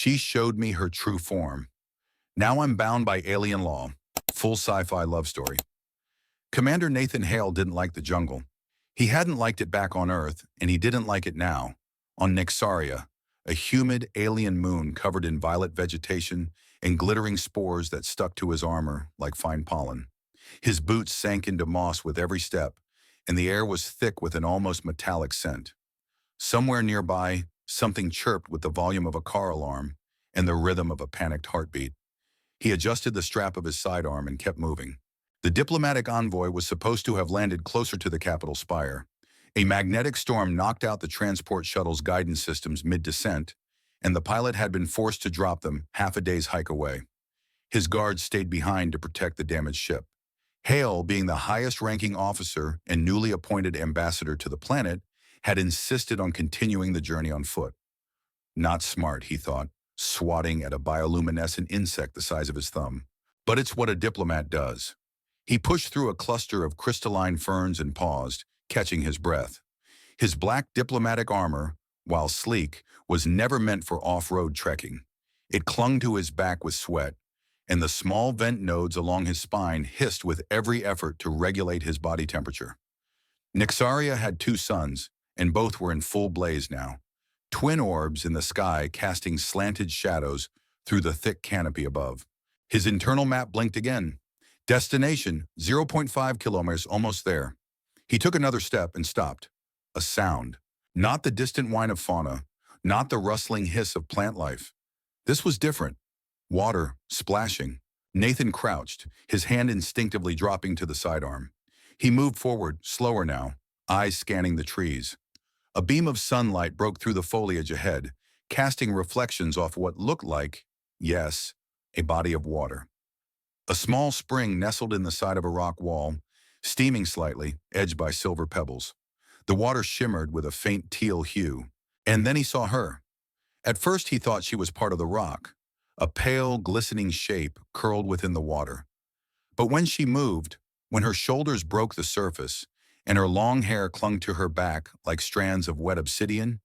She showed me her true form. Now I'm bound by alien law. Full sci-fi love story. Commander Nathan Hale didn't like the jungle. He hadn't liked it back on Earth, and he didn't like it now, on Nyxaria, a humid alien moon covered in violet vegetation and glittering spores that stuck to his armor like fine pollen. His boots sank into moss with every step, and the air was thick with an almost metallic scent. Somewhere nearby, something chirped with the volume of a car alarm and the rhythm of a panicked heartbeat. He adjusted the strap of his sidearm and kept moving. The diplomatic envoy was supposed to have landed closer to the capital spire. A magnetic storm knocked out the transport shuttle's guidance systems mid-descent, and the pilot had been forced to drop them half a day's hike away. His guards stayed behind to protect the damaged ship. Hale, being the highest-ranking officer and newly appointed ambassador to the planet, had insisted on continuing the journey on foot. Not smart, he thought, swatting at a bioluminescent insect the size of his thumb. But it's what a diplomat does. He pushed through a cluster of crystalline ferns and paused, catching his breath. His black diplomatic armor, while sleek, was never meant for off-road trekking. It clung to his back with sweat, and the small vent nodes along his spine hissed with every effort to regulate his body temperature. Nyxaria had 2 suns, and both were in full blaze now. Twin orbs in the sky casting slanted shadows through the thick canopy above. His internal map blinked again. Destination, 0.5 kilometers, almost there. He took another step and stopped. A sound. Not the distant whine of fauna, not the rustling hiss of plant life. This was different. Water, splashing. Nathan crouched, his hand instinctively dropping to the sidearm. He moved forward, slower now, eyes scanning the trees. A beam of sunlight broke through the foliage ahead, casting reflections off what looked like, yes, a body of water. A small spring nestled in the side of a rock wall, steaming slightly, edged by silver pebbles. The water shimmered with a faint teal hue. And then he saw her. At first he thought she was part of the rock, a pale, glistening shape curled within the water. But when she moved, when her shoulders broke the surface, and her long hair clung to her back like strands of wet obsidian,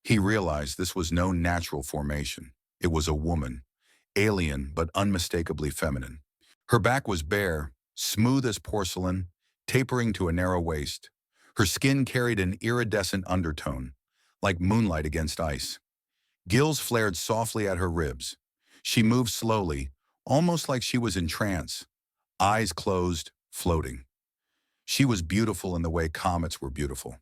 he realized this was no natural formation. It was a woman, alien but unmistakably feminine. Her back was bare, smooth as porcelain, tapering to a narrow waist. Her skin carried an iridescent undertone, like moonlight against ice. Gills flared softly at her ribs. She moved slowly, almost like she was in trance, eyes closed, floating. She was beautiful in the way comets were beautiful.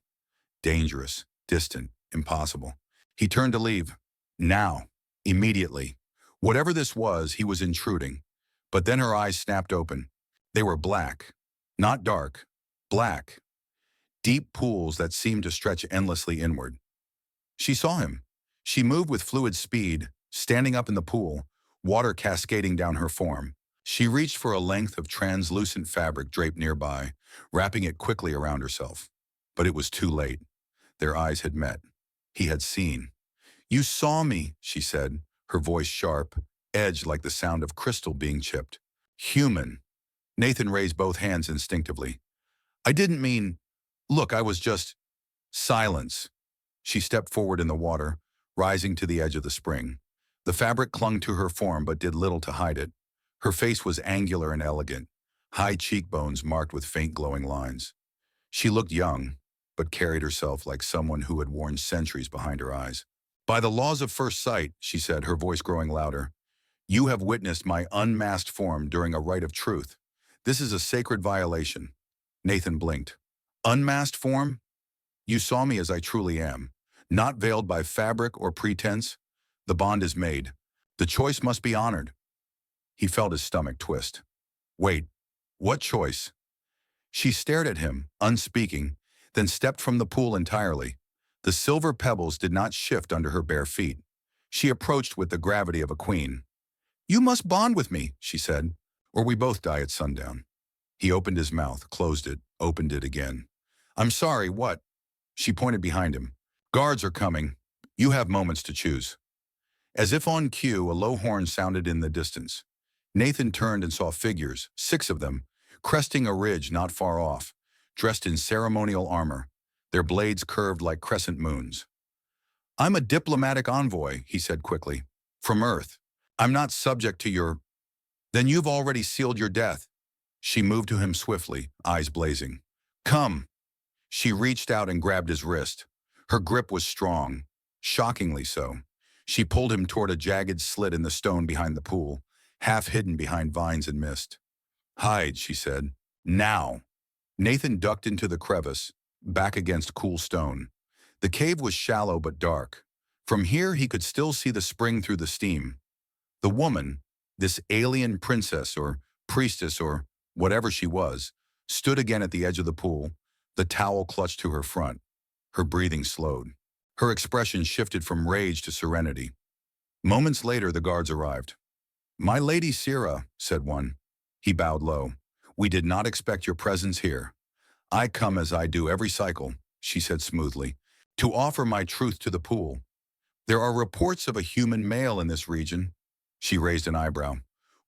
Dangerous, distant, impossible. He turned to leave. Now, immediately. Whatever this was, he was intruding. But then her eyes snapped open. They were black, not dark, black. Deep pools that seemed to stretch endlessly inward. She saw him. She moved with fluid speed, standing up in the pool, water cascading down her form. She reached for a length of translucent fabric draped nearby, wrapping it quickly around herself. But it was too late. Their eyes had met. He had seen. "You saw me," she said, her voice sharp, edged like the sound of crystal being chipped. "Human." Nathan raised both hands instinctively. "I didn't mean... Look, I was just..." Silence. She stepped forward in the water, rising to the edge of the spring. The fabric clung to her form but did little to hide it. Her face was angular and elegant, high cheekbones marked with faint glowing lines. She looked young, but carried herself like someone who had worn centuries behind her eyes. "By the laws of first sight," she said, her voice growing louder, "you have witnessed my unmasked form during a rite of truth. This is a sacred violation." Nathan blinked. "Unmasked form? You saw me as I truly am, not veiled by fabric or pretense. The bond is made. The choice must be honored." He felt his stomach twist. "Wait, what choice?" She stared at him, unspeaking, then stepped from the pool entirely. The silver pebbles did not shift under her bare feet. She approached with the gravity of a queen. "You must bond with me," she said, "or we both die at sundown." He opened his mouth, closed it, opened it again. "I'm sorry, what?" She pointed behind him. "Guards are coming. You have moments to choose." As if on cue, a low horn sounded in the distance. Nathan turned and saw figures, 6 of them, cresting a ridge not far off, dressed in ceremonial armor, their blades curved like crescent moons. "I'm a diplomatic envoy," he said quickly, From Earth. I'm not subject to your... Then you've already sealed your death. She moved to him swiftly, eyes blazing. Come. She reached out and grabbed his wrist. Her grip was strong, shockingly so. She pulled him toward a jagged slit in the stone behind the pool, half hidden behind vines and mist. Hide, she said. Now. Nathan ducked into the crevice, back against cool stone. The cave was shallow but dark. From here he could still see the spring through the steam. The woman, this alien princess or priestess or whatever she was, stood again at the edge of the pool, the towel clutched to her front. Her breathing slowed. Her expression shifted from rage to serenity. Moments later, the guards arrived. My lady Sira, said one. He bowed low. We did not expect your presence here. I come as I do every cycle, she said smoothly, to offer my truth to the pool. There are reports of a human male in this region. She raised an eyebrow.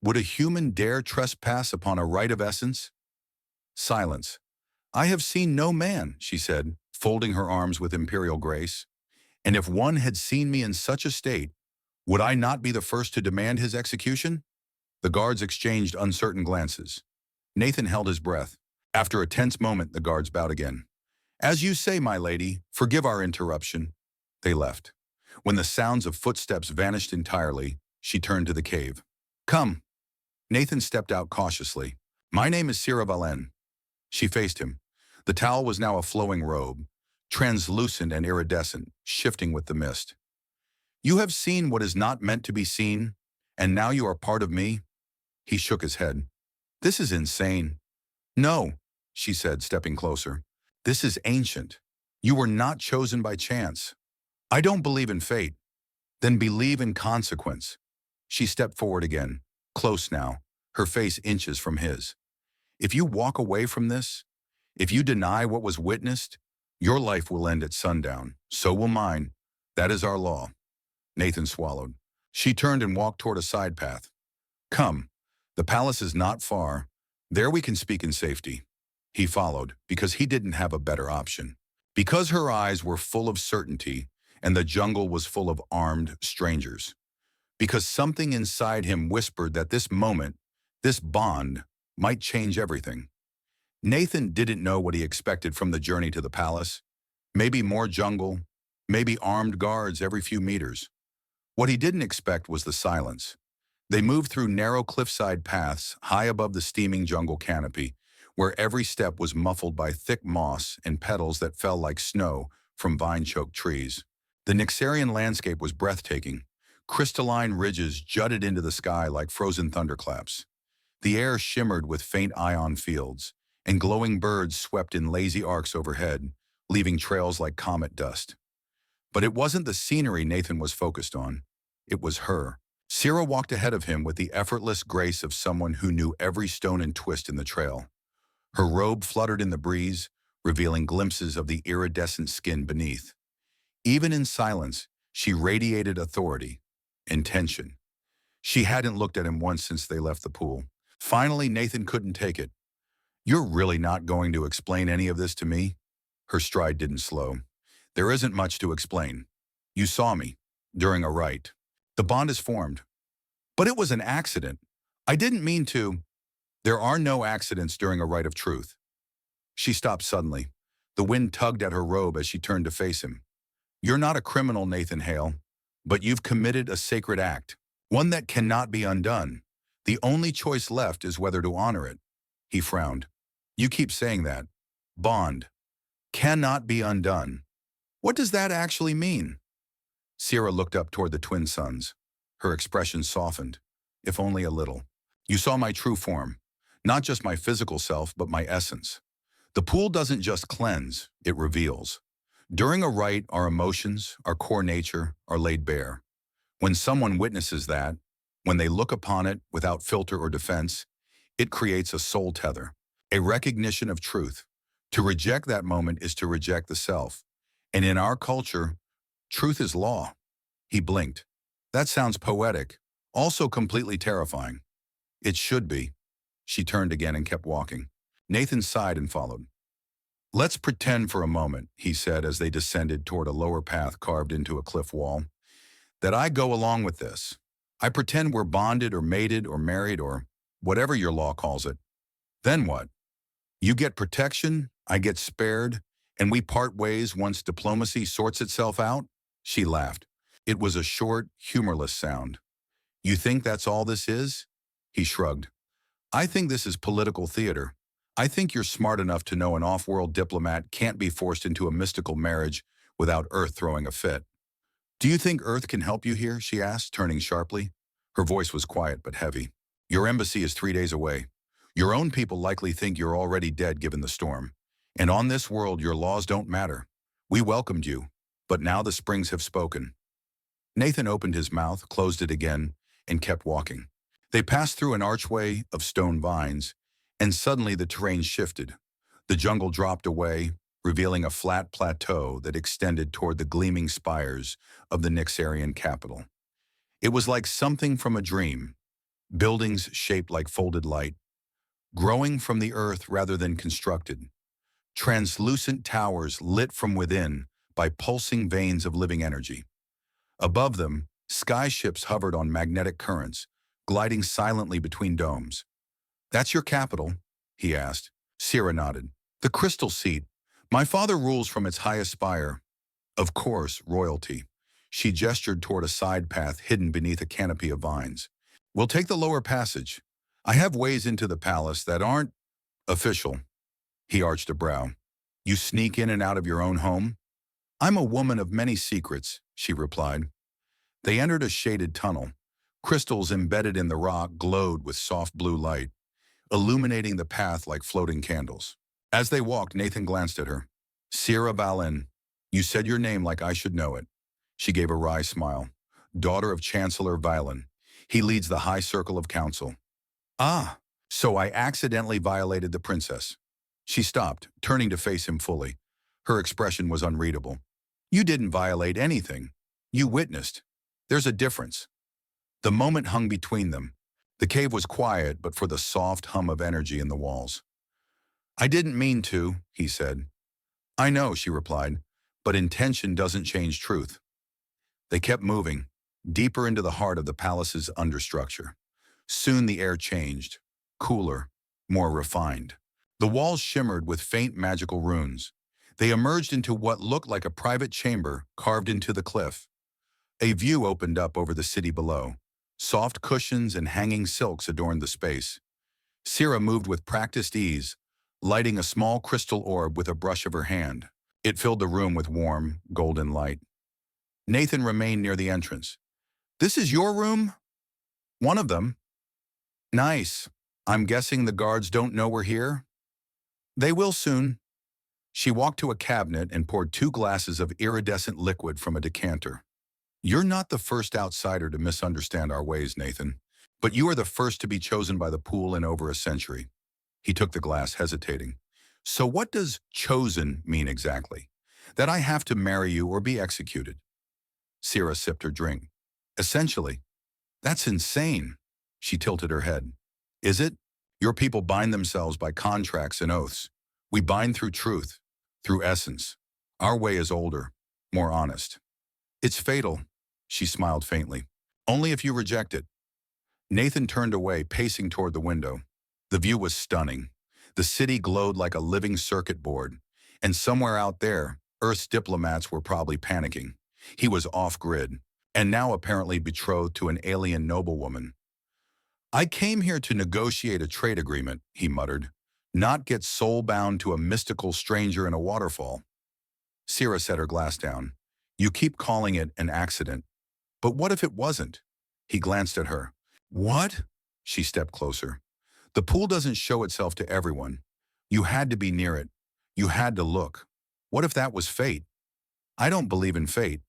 Would a human dare trespass upon a right of essence? Silence. I have seen no man, she said, folding her arms with imperial grace. And if one had seen me in such a state, would I not be the first to demand his execution? The guards exchanged uncertain glances. Nathan held his breath. After a tense moment, the guards bowed again. As you say, my lady, forgive our interruption. They left. When the sounds of footsteps vanished entirely, she turned to the cave. Come. Nathan stepped out cautiously. My name is Sira Valen. She faced him. The towel was now a flowing robe, translucent and iridescent, shifting with the mist. You have seen what is not meant to be seen, and now you are part of me? He shook his head. This is insane. No, she said, stepping closer. This is ancient. You were not chosen by chance. I don't believe in fate. Then believe in consequence. She stepped forward again, close now, her face inches from his. If you walk away from this, if you deny what was witnessed, your life will end at sundown. So will mine. That is our law. Nathan swallowed. She turned and walked toward a side path. Come. The palace is not far. There we can speak in safety. He followed, because he didn't have a better option. Because her eyes were full of certainty, and the jungle was full of armed strangers. Because something inside him whispered that this moment, this bond, might change everything. Nathan didn't know what he expected from the journey to the palace. Maybe more jungle, maybe armed guards every few meters. What he didn't expect was the silence. They moved through narrow cliffside paths high above the steaming jungle canopy, where every step was muffled by thick moss and petals that fell like snow from vine-choked trees. The Nyxarian landscape was breathtaking. Crystalline ridges jutted into the sky like frozen thunderclaps. The air shimmered with faint ion fields, and glowing birds swept in lazy arcs overhead, leaving trails like comet dust. But it wasn't the scenery Nathan was focused on. It was her. Sira walked ahead of him with the effortless grace of someone who knew every stone and twist in the trail. Her robe fluttered in the breeze, revealing glimpses of the iridescent skin beneath. Even in silence, she radiated authority, intention. She hadn't looked at him once since they left the pool. Finally, Nathan couldn't take it. You're really not going to explain any of this to me? Her stride didn't slow. There isn't much to explain. You saw me, during a rite. The bond is formed. But it was an accident. I didn't mean to. There are no accidents during a rite of truth. She stopped suddenly. The wind tugged at her robe as she turned to face him. You're not a criminal, Nathan Hale, but you've committed a sacred act, one that cannot be undone. The only choice left is whether to honor it. He frowned. You keep saying that. Bond. Cannot be undone. What does that actually mean? Sira looked up toward the twin suns. Her expression softened, if only a little. You saw my true form, not just my physical self, but my essence. The pool doesn't just cleanse, it reveals. During a rite, our emotions, our core nature, are laid bare. When someone witnesses that, when they look upon it without filter or defense, it creates a soul tether, a recognition of truth. To reject that moment is to reject the self. And in our culture, truth is law. He blinked. That sounds poetic, also completely terrifying. It should be. She turned again and kept walking. Nathan sighed and followed. Let's pretend for a moment, he said as they descended toward a lower path carved into a cliff wall, that I go along with this. I pretend we're bonded or mated or married or whatever your law calls it. Then what? You get protection, I get spared, and we part ways once diplomacy sorts itself out? She laughed. It was a short, humorless sound. You think that's all this is? He shrugged. I think this is political theater. I think you're smart enough to know an off-world diplomat can't be forced into a mystical marriage without Earth throwing a fit. Do you think Earth can help you here? She asked, turning sharply. Her voice was quiet but heavy. Your embassy is 3 days away. Your own people likely think you're already dead given the storm. And on this world, your laws don't matter. We welcomed you, but now the springs have spoken. Nathan opened his mouth, closed it again, and kept walking. They passed through an archway of stone vines, and suddenly the terrain shifted. The jungle dropped away, revealing a flat plateau that extended toward the gleaming spires of the Nyxarian capital. It was like something from a dream, buildings shaped like folded light, growing from the earth rather than constructed, translucent towers lit from within by pulsing veins of living energy. Above them, sky ships hovered on magnetic currents, gliding silently between domes. That's your capital? He asked. Sierra nodded. The crystal seat. My father rules from its highest spire. Of course, royalty. She gestured toward a side path hidden beneath a canopy of vines. We'll take the lower passage. I have ways into the palace that aren't official. He arched a brow. You sneak in and out of your own home? I'm a woman of many secrets, she replied. They entered a shaded tunnel. Crystals embedded in the rock glowed with soft blue light, illuminating the path like floating candles. As they walked, Nathan glanced at her. Sierra Valen, you said your name like I should know it. She gave a wry smile. Daughter of Chancellor Valen. He leads the High Circle of Council. Ah, so I accidentally violated the princess. She stopped, turning to face him fully. Her expression was unreadable. You didn't violate anything. You witnessed. There's a difference. The moment hung between them. The cave was quiet, but for the soft hum of energy in the walls. I didn't mean to, he said. I know, she replied, but intention doesn't change truth. They kept moving, deeper into the heart of the palace's understructure. Soon the air changed, cooler, more refined. The walls shimmered with faint magical runes. They emerged into what looked like a private chamber carved into the cliff. A view opened up over the city below. Soft cushions and hanging silks adorned the space. Sierra moved with practiced ease, lighting a small crystal orb with a brush of her hand. It filled the room with warm, golden light. Nathan remained near the entrance. This is your room? One of them. Nice. I'm guessing the guards don't know we're here? They will soon. She walked to a cabinet and poured 2 glasses of iridescent liquid from a decanter. You're not the first outsider to misunderstand our ways, Nathan, but you are the first to be chosen by the pool in over a century. He took the glass, hesitating. So what does chosen mean exactly? That I have to marry you or be executed? Sierra sipped her drink. Essentially. That's insane. She tilted her head. Is it? Your people bind themselves by contracts and oaths. We bind through truth, through essence. Our way is older, more honest. It's fatal, she smiled faintly. Only if you reject it. Nathan turned away, pacing toward the window. The view was stunning. The city glowed like a living circuit board. And somewhere out there, Earth's diplomats were probably panicking. He was off-grid, and now apparently betrothed to an alien noblewoman. I came here to negotiate a trade agreement, he muttered, not get soul-bound to a mystical stranger in a waterfall. Sierra set her glass down. You keep calling it an accident. But what if it wasn't? He glanced at her. What? She stepped closer. The pool doesn't show itself to everyone. You had to be near it. You had to look. What if that was fate? I don't believe in fate.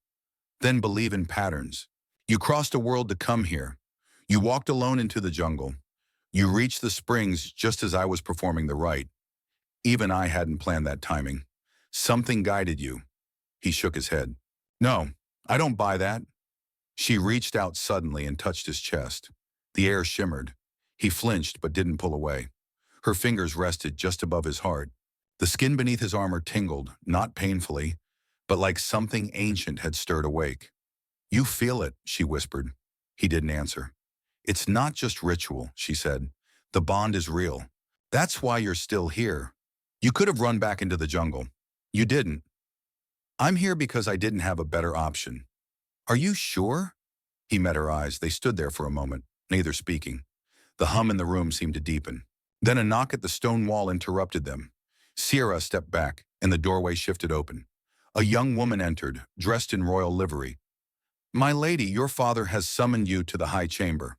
Then believe in patterns. You crossed a world to come here. You walked alone into the jungle. You reached the springs just as I was performing the rite. Even I hadn't planned that timing. Something guided you. He shook his head. No, I don't buy that. She reached out suddenly and touched his chest. The air shimmered. He flinched but didn't pull away. Her fingers rested just above his heart. The skin beneath his armor tingled, not painfully, but like something ancient had stirred awake. You feel it, she whispered. He didn't answer. It's not just ritual, she said. The bond is real. That's why you're still here. You could have run back into the jungle. You didn't. I'm here because I didn't have a better option. Are you sure? He met her eyes. They stood there for a moment, neither speaking. The hum in the room seemed to deepen. Then a knock at the stone wall interrupted them. Sierra stepped back, and the doorway shifted open. A young woman entered, dressed in royal livery. My lady, your father has summoned you to the high chamber.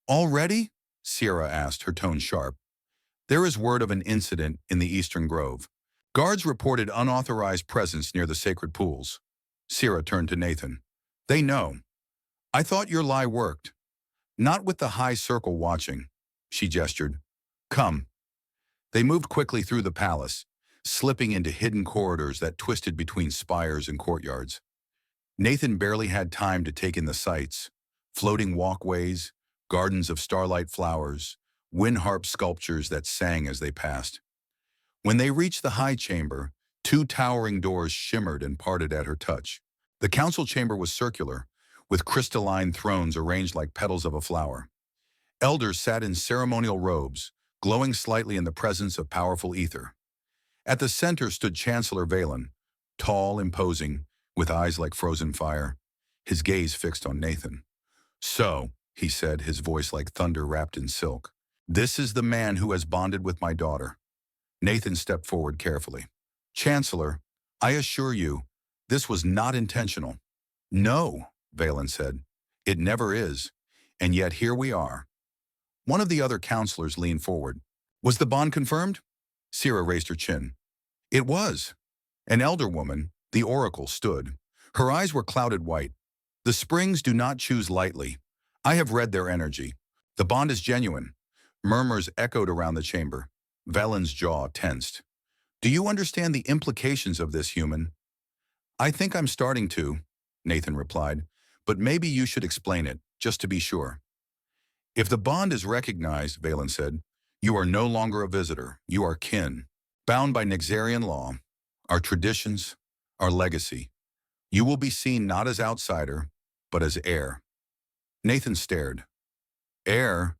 Already? Sierra asked, her tone sharp. There is word of an incident in the Eastern Grove. Guards reported unauthorized presence near the sacred pools. Sierra turned to Nathan. They know. I thought your lie worked. Not with the high circle watching. She gestured. Come. They moved quickly through the palace, slipping into hidden corridors that twisted between spires and courtyards. Nathan barely had time to take in the sights. Floating walkways, gardens of starlight flowers, wind harp sculptures that sang as they passed. When they reached the high chamber, two towering doors shimmered and parted at her touch. The council chamber was circular, with crystalline thrones arranged like petals of a flower. Elders sat in ceremonial robes, glowing slightly in the presence of powerful ether. At the center stood Chancellor Valen, tall, imposing, with eyes like frozen fire, his gaze fixed on Nathan. So, he said, his voice like thunder wrapped in silk, this is the man who has bonded with my daughter. Nathan stepped forward carefully. Chancellor, I assure you, this was not intentional. No, Valen said. It never is. And yet here we are. One of the other counselors leaned forward. Was the bond confirmed? Sierra raised her chin. It was. An elder woman, the oracle, stood. Her eyes were clouded white. The springs do not choose lightly. I have read their energy. The bond is genuine. Murmurs echoed around the chamber. Valen's jaw tensed. Do you understand the implications of this, human? I think I'm starting to, Nathan replied, but maybe you should explain it, just to be sure. If the bond is recognized, Valen said, you are no longer a visitor, you are kin, bound by Nyxarian law, our traditions, our legacy. You will be seen not as outsider, but as heir. Nathan stared. Heir?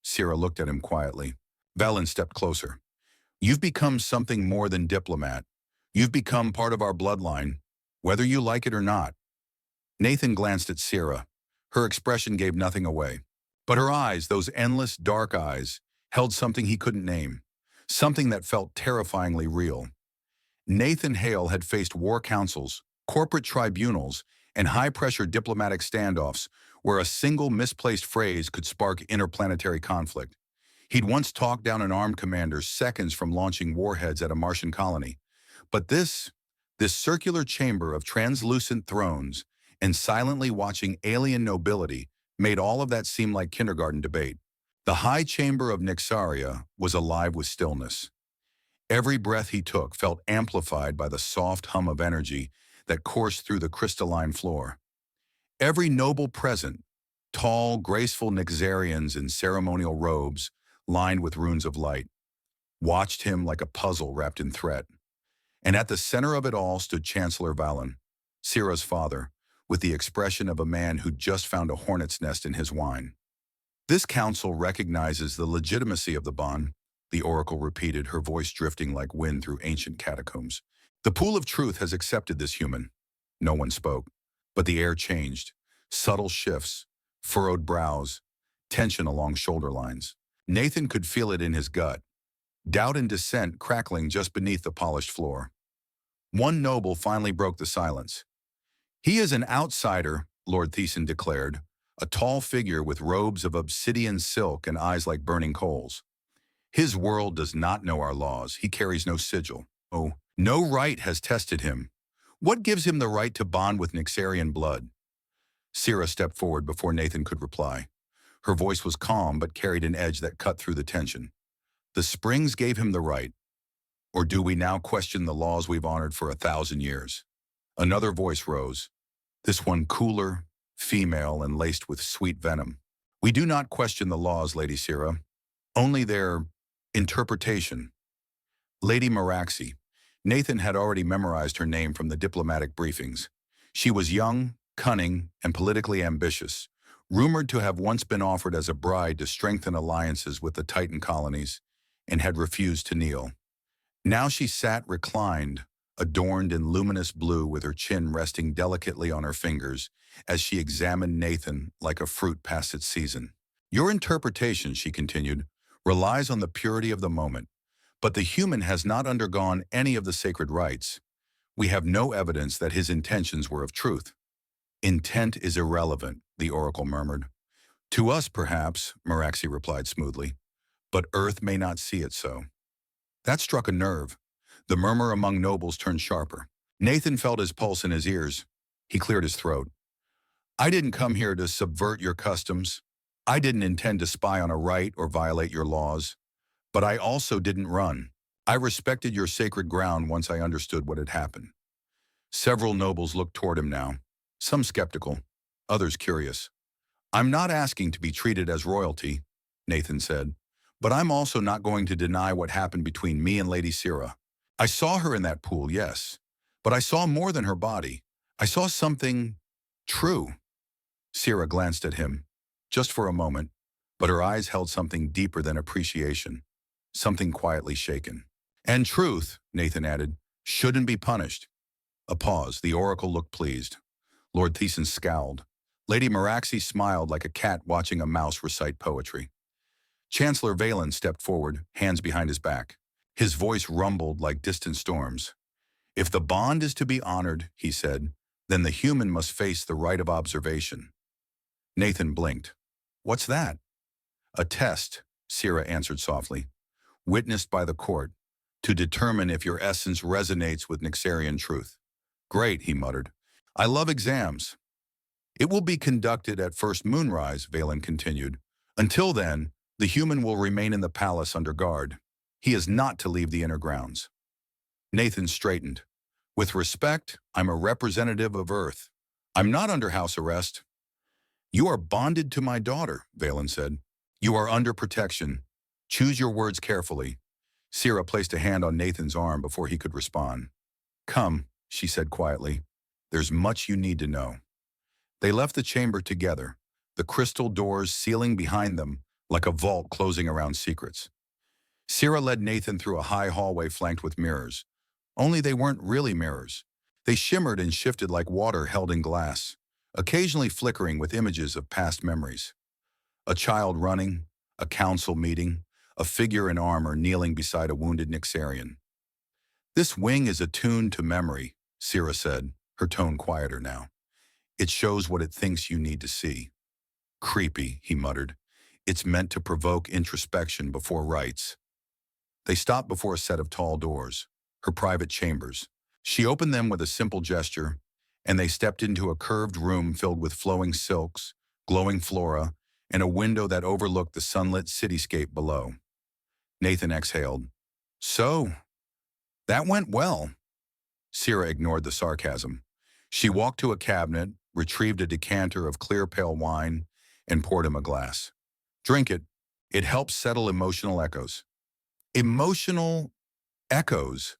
Sierra looked at him quietly. Valen stepped closer. You've become something more than diplomat. You've become part of our bloodline, whether you like it or not. Nathan glanced at Sierra. Her expression gave nothing away. But her eyes, those endless, dark eyes, held something he couldn't name, something that felt terrifyingly real. Nathan Hale had faced war councils, corporate tribunals, and high-pressure diplomatic standoffs where a single misplaced phrase could spark interplanetary conflict. He'd once talked down an armed commander seconds from launching warheads at a Martian colony. But this circular chamber of translucent thrones and silently watching alien nobility made all of that seem like kindergarten debate. The high chamber of Nyxaria was alive with stillness. Every breath he took felt amplified by the soft hum of energy that coursed through the crystalline floor. Every noble present, tall, graceful Nyxarians in ceremonial robes lined with runes of light, watched him like a puzzle wrapped in threat. And at the center of it all stood Chancellor Valen, Sierra's father, with the expression of a man who'd just found a hornet's nest in his wine. This council recognizes the legitimacy of the bond, the oracle repeated, her voice drifting like wind through ancient catacombs. The pool of truth has accepted this human. No one spoke, but the air changed. Subtle shifts, furrowed brows, tension along shoulder lines. Nathan could feel it in his gut, doubt and dissent crackling just beneath the polished floor. One noble finally broke the silence. He is an outsider, Lord Thiessen declared, a tall figure with robes of obsidian silk and eyes like burning coals. His world does not know our laws. He carries no sigil. Oh, no right has tested him. What gives him the right to bond with Nyxarian blood? Sierra stepped forward before Nathan could reply. Her voice was calm but carried an edge that cut through the tension. The springs gave him the right. Or do we now question the laws we've honored for 1,000 years? Another voice rose, this one cooler, female, and laced with sweet venom. We do not question the laws, Lady Sierra, only their interpretation. Lady Meraxi. Nathan had already memorized her name from the diplomatic briefings. She was young, cunning, and politically ambitious, rumored to have once been offered as a bride to strengthen alliances with the Titan colonies, and had refused to kneel. Now she sat reclined, adorned in luminous blue with her chin resting delicately on her fingers as she examined Nathan like a fruit past its season. Your interpretation, she continued, relies on the purity of the moment, but the human has not undergone any of the sacred rites. We have no evidence that his intentions were of truth. Intent is irrelevant, the oracle murmured. To us, perhaps, Meraxi replied smoothly, but Earth may not see it so. That struck a nerve. The murmur among nobles turned sharper. Nathan felt his pulse in his ears. He cleared his throat. I didn't come here to subvert your customs. I didn't intend to spy on a rite or violate your laws. But I also didn't run. I respected your sacred ground once I understood what had happened. Several nobles looked toward him now, some skeptical, others curious. I'm not asking to be treated as royalty, Nathan said, but I'm also not going to deny what happened between me and Lady Sira. I saw her in that pool, yes, but I saw more than her body. I saw something true. Sira glanced at him, just for a moment, but her eyes held something deeper than appreciation, something quietly shaken. And truth, Nathan added, shouldn't be punished. A pause. The oracle looked pleased. Lord Thiessen scowled. Lady Meraxi smiled like a cat watching a mouse recite poetry. Chancellor Valen stepped forward, hands behind his back. His voice rumbled like distant storms. If the bond is to be honored, he said, then the human must face the right of observation. Nathan blinked. What's that? A test, Sira answered softly, witnessed by the court, to determine if your essence resonates with Nyxarian truth. Great, he muttered. I love exams. It will be conducted at first moonrise, Valen continued. Until then, the human will remain in the palace under guard. He is not to leave the inner grounds. Nathan straightened. With respect, I'm a representative of Earth. I'm not under house arrest. You are bonded to my daughter, Valen said. You are under protection. Choose your words carefully. Sira placed a hand on Nathan's arm before he could respond. Come, she said quietly. There's much you need to know. They left the chamber together, the crystal doors sealing behind them like a vault closing around secrets. Sira led Nathan through a high hallway flanked with mirrors. Only they weren't really mirrors. They shimmered and shifted like water held in glass, occasionally flickering with images of past memories. A child running, a council meeting, a figure in armor kneeling beside a wounded Nyxarian. This wing is attuned to memory, Sira said, her tone quieter now. It shows what it thinks you need to see. Creepy, he muttered. It's meant to provoke introspection before rites. They stopped before a set of tall doors, her private chambers. She opened them with a simple gesture, and they stepped into a curved room filled with flowing silks, glowing flora, and a window that overlooked the sunlit cityscape below. Nathan exhaled. So, that went well. Sira ignored the sarcasm. She walked to a cabinet, retrieved a decanter of clear pale wine, and poured him a glass. Drink it. It helps settle emotional echoes. Emotional echoes?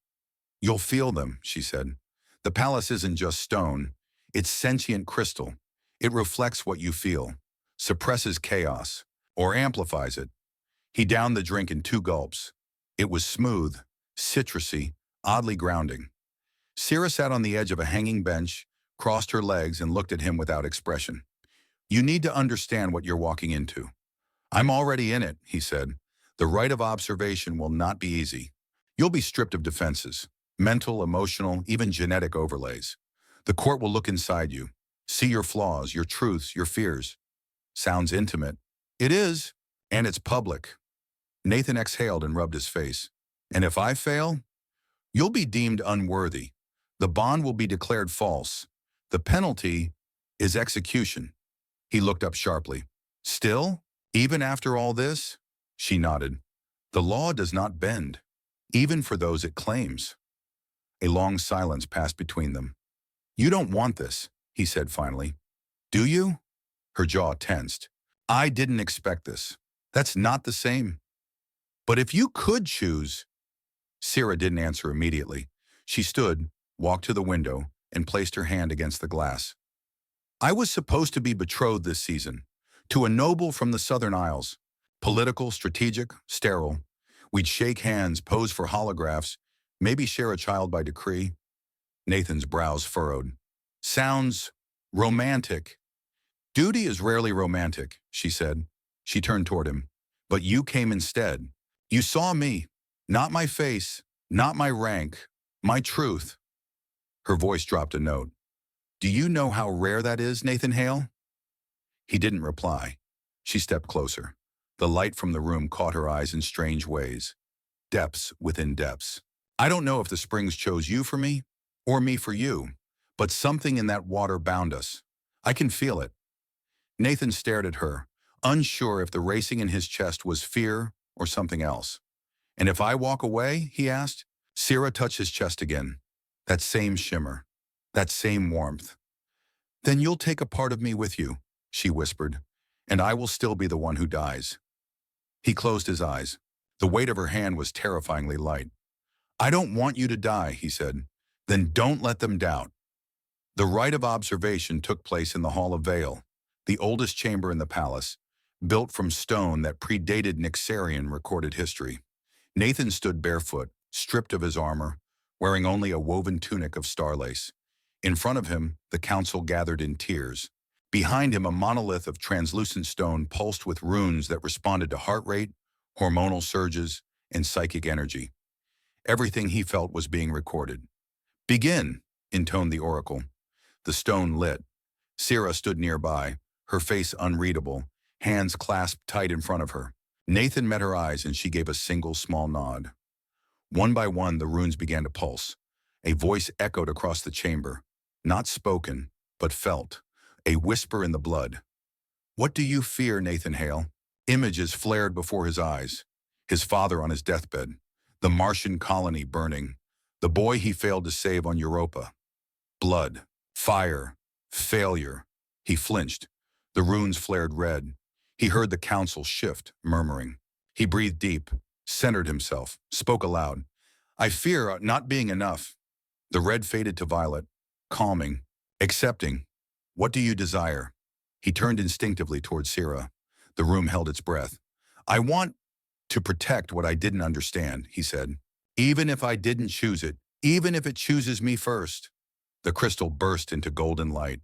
You'll feel them, she said. The palace isn't just stone. It's sentient crystal. It reflects what you feel, suppresses chaos, or amplifies it. He downed the drink in 2 gulps. It was smooth, citrusy, oddly grounding. Sira sat on the edge of a hanging bench, crossed her legs, and looked at him without expression. You need to understand what you're walking into. I'm already in it, he said. The right of observation will not be easy. You'll be stripped of defenses, mental, emotional, even genetic overlays. The court will look inside you, see your flaws, your truths, your fears. Sounds intimate. It is, and it's public. Nathan exhaled and rubbed his face. And if I fail, you'll be deemed unworthy. The bond will be declared false. The penalty is execution. He looked up sharply. Still, even after all this? She nodded. The law does not bend, even for those it claims. A long silence passed between them. You don't want this, he said finally. Do you? Her jaw tensed. I didn't expect this. That's not the same. But if you could choose... Sira didn't answer immediately. She stood, walked to the window, and placed her hand against the glass. I was supposed to be betrothed this season, To a noble from the Southern Isles. Political, strategic, sterile. We'd shake hands, pose for holographs, maybe share a child by decree. Nathan's brows furrowed. Sounds romantic. Duty is rarely romantic, she said. She turned toward him. But you came instead. You saw me. Not my face, not my rank, my truth. Her voice dropped a note. Do you know how rare that is, Nathan Hale? He didn't reply. She stepped closer. The light from the room caught her eyes in strange ways. Depths within depths. I don't know if the springs chose you for me, or me for you, but something in that water bound us. I can feel it. Nathan stared at her, unsure if the racing in his chest was fear or something else. And if I walk away, he asked. Sira touched his chest again. That same shimmer, that same warmth. Then you'll take a part of me with you, she whispered, and I will still be the one who dies. He closed his eyes. The weight of her hand was terrifyingly light. I don't want you to die, he said. Then don't let them doubt. The rite of observation took place in the Hall of Vale, the oldest chamber in the palace, built from stone that predated Nyxarian recorded history. Nathan stood barefoot, stripped of his armor, wearing only a woven tunic of starlace. In front of him, the council gathered in tears. Behind him, a monolith of translucent stone pulsed with runes that responded to heart rate, hormonal surges, and psychic energy. Everything he felt was being recorded. Begin, intoned the oracle. The stone lit. Sira stood nearby, her face unreadable, hands clasped tight in front of her. Nathan met her eyes and she gave a single small nod. One by one, the runes began to pulse. A voice echoed across the chamber, not spoken, but felt, a whisper in the blood. What do you fear, Nathan Hale? Images flared before his eyes. His father on his deathbed, the Martian colony burning, the boy he failed to save on Europa. Blood, fire, failure. He flinched. The runes flared red. He heard the council shift, murmuring. He breathed deep, centered himself, spoke aloud. I fear not being enough. The red faded to violet, calming, accepting. What do you desire? He turned instinctively toward Sira. The room held its breath. I want to protect what I didn't understand, he said. Even if I didn't choose it, even if it chooses me first. The crystal burst into golden light.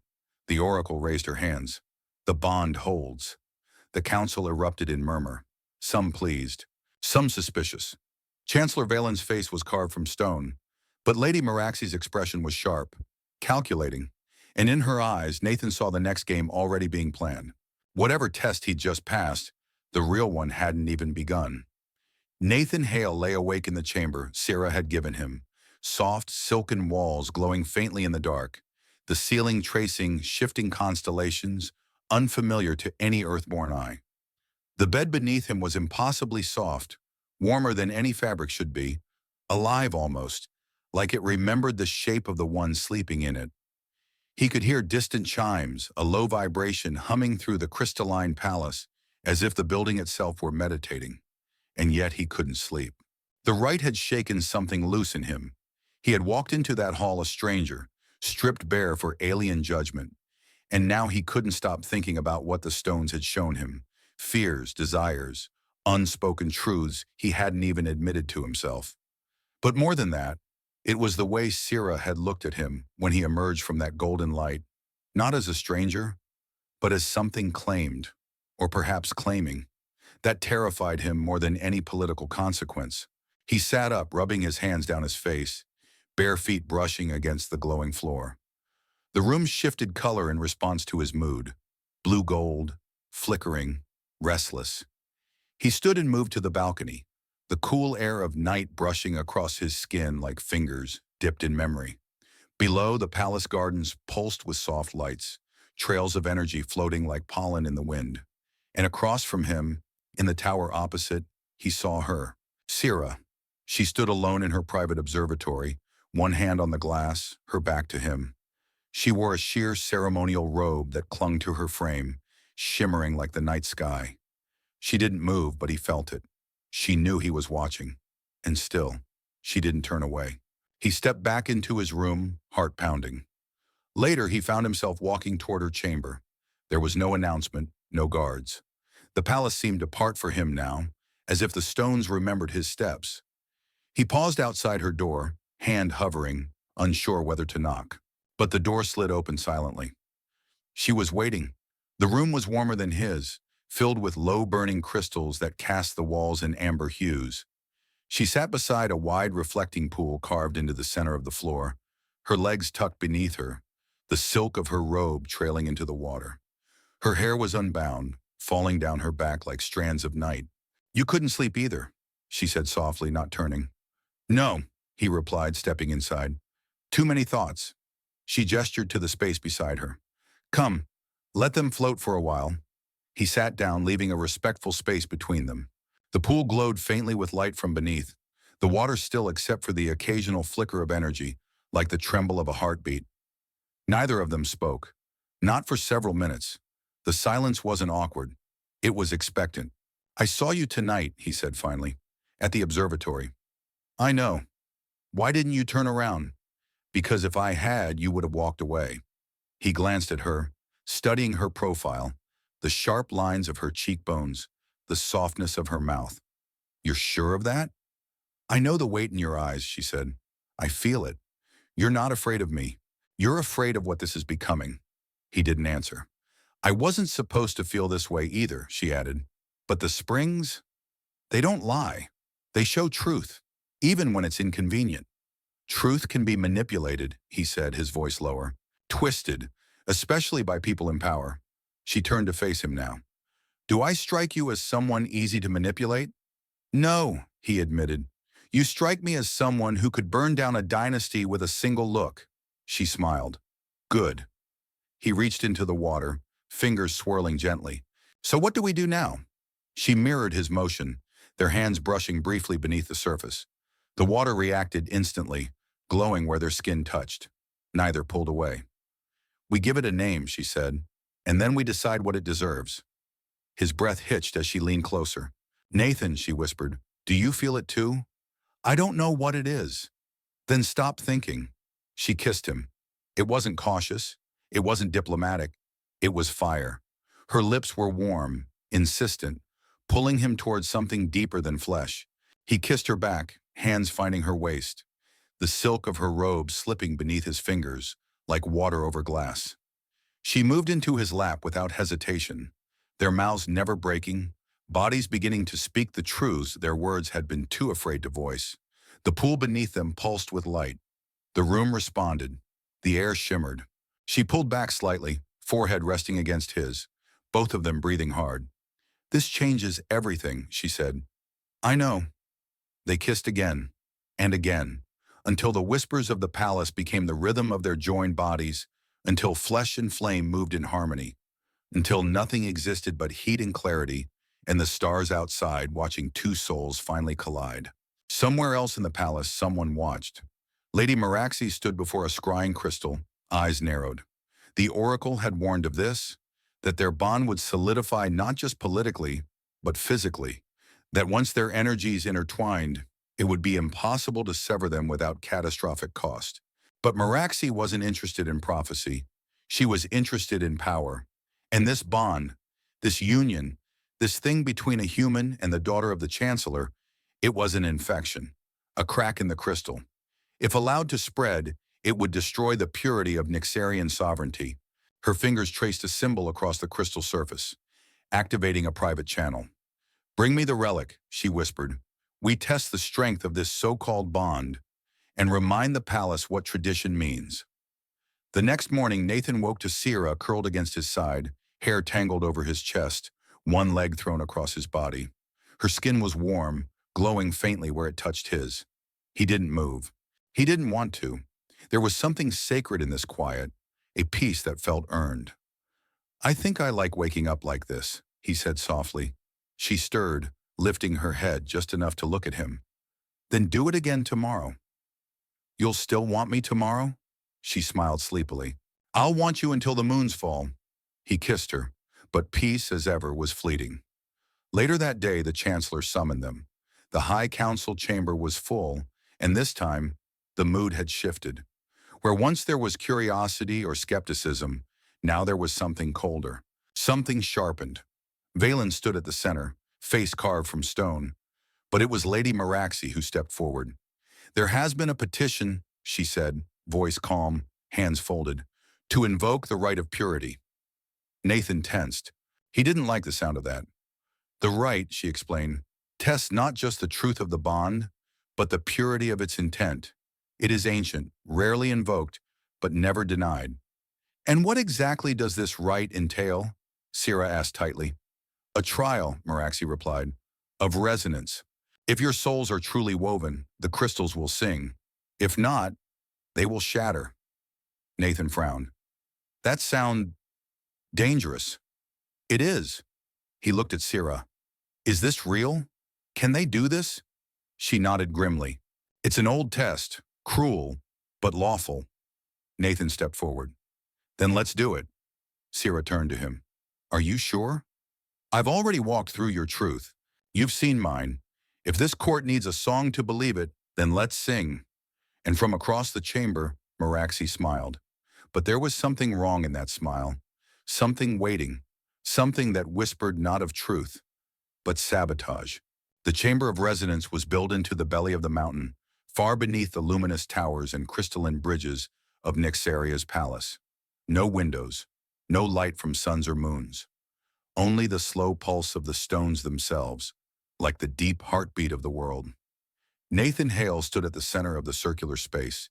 The oracle raised her hands. The bond holds. The council erupted in murmur, some pleased, some suspicious. Chancellor Valen's face was carved from stone, but Lady Meraxi's expression was sharp, calculating, and in her eyes, Nathan saw the next game already being planned. Whatever test he'd just passed, the real one hadn't even begun. Nathan Hale lay awake in the chamber Sira had given him, soft, silken walls glowing faintly in the dark, the ceiling tracing shifting constellations, unfamiliar to any earthborn eye. The bed beneath him was impossibly soft, warmer than any fabric should be, alive almost, like it remembered the shape of the one sleeping in it. He could hear distant chimes, a low vibration humming through the crystalline palace, as if the building itself were meditating. And yet he couldn't sleep. The rite had shaken something loose in him. He had walked into that hall a stranger, stripped bare for alien judgment. And now he couldn't stop thinking about what the stones had shown him. Fears, desires, unspoken truths he hadn't even admitted to himself. But more than that, it was the way Sira had looked at him when he emerged from that golden light, not as a stranger, but as something claimed, or perhaps claiming. That terrified him more than any political consequence. He sat up, rubbing his hands down his face, bare feet brushing against the glowing floor. The room shifted color in response to his mood, blue-gold, flickering, restless. He stood and moved to the balcony, the cool air of night brushing across his skin like fingers dipped in memory. Below, the palace gardens pulsed with soft lights, trails of energy floating like pollen in the wind. And across from him, in the tower opposite, he saw her, Sira. She stood alone in her private observatory, one hand on the glass, her back to him. She wore a sheer ceremonial robe that clung to her frame, shimmering like the night sky. She didn't move, but he felt it. She knew he was watching. And still, she didn't turn away. He stepped back into his room, heart pounding. Later, he found himself walking toward her chamber. There was no announcement, no guards. The palace seemed to part for him now, as if the stones remembered his steps. He paused outside her door, hand hovering, unsure whether to knock. But the door slid open silently. She was waiting. The room was warmer than his, filled with low-burning crystals that cast the walls in amber hues. She sat beside a wide reflecting pool carved into the center of the floor, her legs tucked beneath her, the silk of her robe trailing into the water. Her hair was unbound, falling down her back like strands of night. "You couldn't sleep either," she said softly, not turning. "No," he replied, stepping inside. "Too many thoughts." She gestured to the space beside her. "Come, let them float for a while." He sat down, leaving a respectful space between them. The pool glowed faintly with light from beneath, the water still except for the occasional flicker of energy, like the tremble of a heartbeat. Neither of them spoke. Not for several minutes. The silence wasn't awkward. It was expectant. "I saw you tonight," he said finally, "at the observatory." "I know. Why didn't you turn around?" "Because if I had, you would have walked away." He glanced at her, studying her profile, the sharp lines of her cheekbones, the softness of her mouth. "You're sure of that?" "I know the weight in your eyes," she said. "I feel it. You're not afraid of me. You're afraid of what this is becoming." He didn't answer. "I wasn't supposed to feel this way either," she added. "But the springs, they don't lie. They show truth, even when it's inconvenient." "Truth can be manipulated," he said, his voice lower. "Twisted, especially by people in power." She turned to face him now. "Do I strike you as someone easy to manipulate?" "No," he admitted. "You strike me as someone who could burn down a dynasty with a single look." She smiled. "Good." He reached into the water, fingers swirling gently. "So what do we do now?" She mirrored his motion, their hands brushing briefly beneath the surface. The water reacted instantly, glowing where their skin touched. Neither pulled away. "We give it a name," she said, "and then we decide what it deserves." His breath hitched as she leaned closer. "Nathan," she whispered, "do you feel it too?" "I don't know what it is." "Then stop thinking." She kissed him. It wasn't cautious. It wasn't diplomatic. It was fire. Her lips were warm, insistent, pulling him towards something deeper than flesh. He kissed her back, hands finding her waist, the silk of her robe slipping beneath his fingers, like water over glass. She moved into his lap without hesitation, their mouths never breaking, bodies beginning to speak the truths their words had been too afraid to voice. The pool beneath them pulsed with light. The room responded. The air shimmered. She pulled back slightly, forehead resting against his, both of them breathing hard. "This changes everything," she said. "I know." They kissed again, and again, until the whispers of the palace became the rhythm of their joined bodies, until flesh and flame moved in harmony, until nothing existed but heat and clarity, and the stars outside watching two souls finally collide. Somewhere else in the palace, someone watched. Lady Meraxi stood before a scrying crystal, eyes narrowed. The oracle had warned of this, that their bond would solidify not just politically, but physically, that once their energies intertwined, it would be impossible to sever them without catastrophic cost. But Meraxi wasn't interested in prophecy. She was interested in power. And this bond, this union, this thing between a human and the daughter of the chancellor, it was an infection, a crack in the crystal. If allowed to spread, it would destroy the purity of Nyxarian sovereignty. Her fingers traced a symbol across the crystal surface, activating a private channel. "Bring me the relic," she whispered. "We test the strength of this so-called bond and remind the palace what tradition means." The next morning, Nathan woke to Sierra curled against his side, hair tangled over his chest, one leg thrown across his body. Her skin was warm, glowing faintly where it touched his. He didn't move. He didn't want to. There was something sacred in this quiet, a peace that felt earned. "I think I like waking up like this," he said softly. She stirred, lifting her head just enough to look at him. "Then do it again tomorrow." "You'll still want me tomorrow?" She smiled sleepily. "I'll want you until the moons fall." He kissed her, but peace, as ever, was fleeting. Later that day, the chancellor summoned them. The High Council chamber was full, and this time, the mood had shifted. Where once there was curiosity or skepticism, now there was something colder. Something sharpened. Valen stood at the center, face carved from stone, but it was Lady Meraxi who stepped forward. "There has been a petition," she said, voice calm, hands folded, "to invoke the right of purity." Nathan tensed. He didn't like the sound of that. "The right," she explained, "tests not just the truth of the bond, but the purity of its intent. It is ancient, rarely invoked, but never denied." "And what exactly does this right entail?" Sierra asked tightly. "A trial," Meraxi replied, "of resonance. If your souls are truly woven, the crystals will sing. If not, they will shatter." Nathan frowned. "That sounds dangerous." "It is." He looked at Sierra. "Is this real? Can they do this?" She nodded grimly. "It's an old test, cruel, but lawful." Nathan stepped forward. "Then let's do it." Sierra turned to him. "Are you sure? I've already walked through your truth. You've seen mine. If this court needs a song to believe it, then let's sing." And from across the chamber, Meraxi smiled. But there was something wrong in that smile. Something waiting. Something that whispered not of truth, but sabotage. The chamber of resonance was built into the belly of the mountain, far beneath the luminous towers and crystalline bridges of Nyxaria's palace. No windows, no light from suns or moons. Only the slow pulse of the stones themselves, like the deep heartbeat of the world. Nathan Hale stood at the center of the circular space,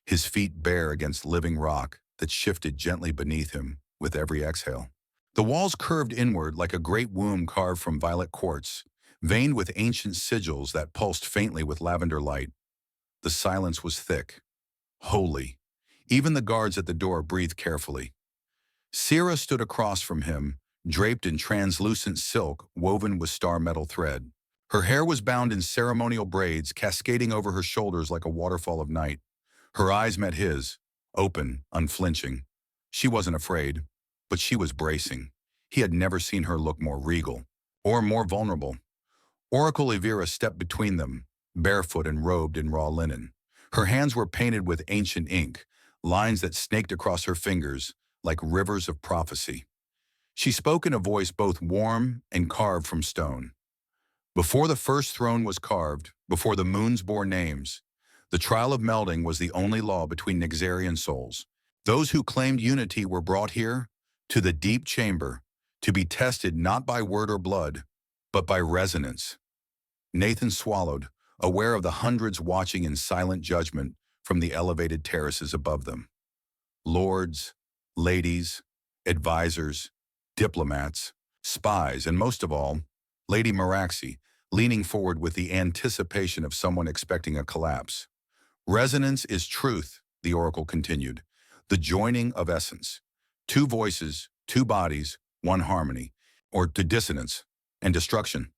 his feet bare against living rock that shifted gently beneath him with every exhale. The walls curved inward like a great womb carved from violet quartz, veined with ancient sigils that pulsed faintly with lavender light. The silence was thick, holy. Even the guards at the door breathed carefully. Sierra stood across from him, draped in translucent silk woven with star metal thread. Her hair was bound in ceremonial braids, cascading over her shoulders like a waterfall of night. Her eyes met his, open, unflinching. She wasn't afraid, but she was bracing. He had never seen her look more regal, or more vulnerable. Oracle Evira stepped between them, barefoot and robed in raw linen. Her hands were painted with ancient ink, lines that snaked across her fingers like rivers of prophecy. She spoke in a voice both warm and carved from stone. "Before the first throne was carved, before the moons bore names, the trial of melding was the only law between Nyxarian souls. Those who claimed unity were brought here, to the deep chamber, to be tested not by word or blood, but by resonance." Nathan swallowed, aware of the hundreds watching in silent judgment from the elevated terraces above them. Lords, ladies, advisors, diplomats, spies, and most of all, Lady Meraxi, leaning forward with the anticipation of someone expecting a collapse. "Resonance is truth," the oracle continued, "the joining of essence. Two voices, two bodies, one harmony, or to dissonance and destruction."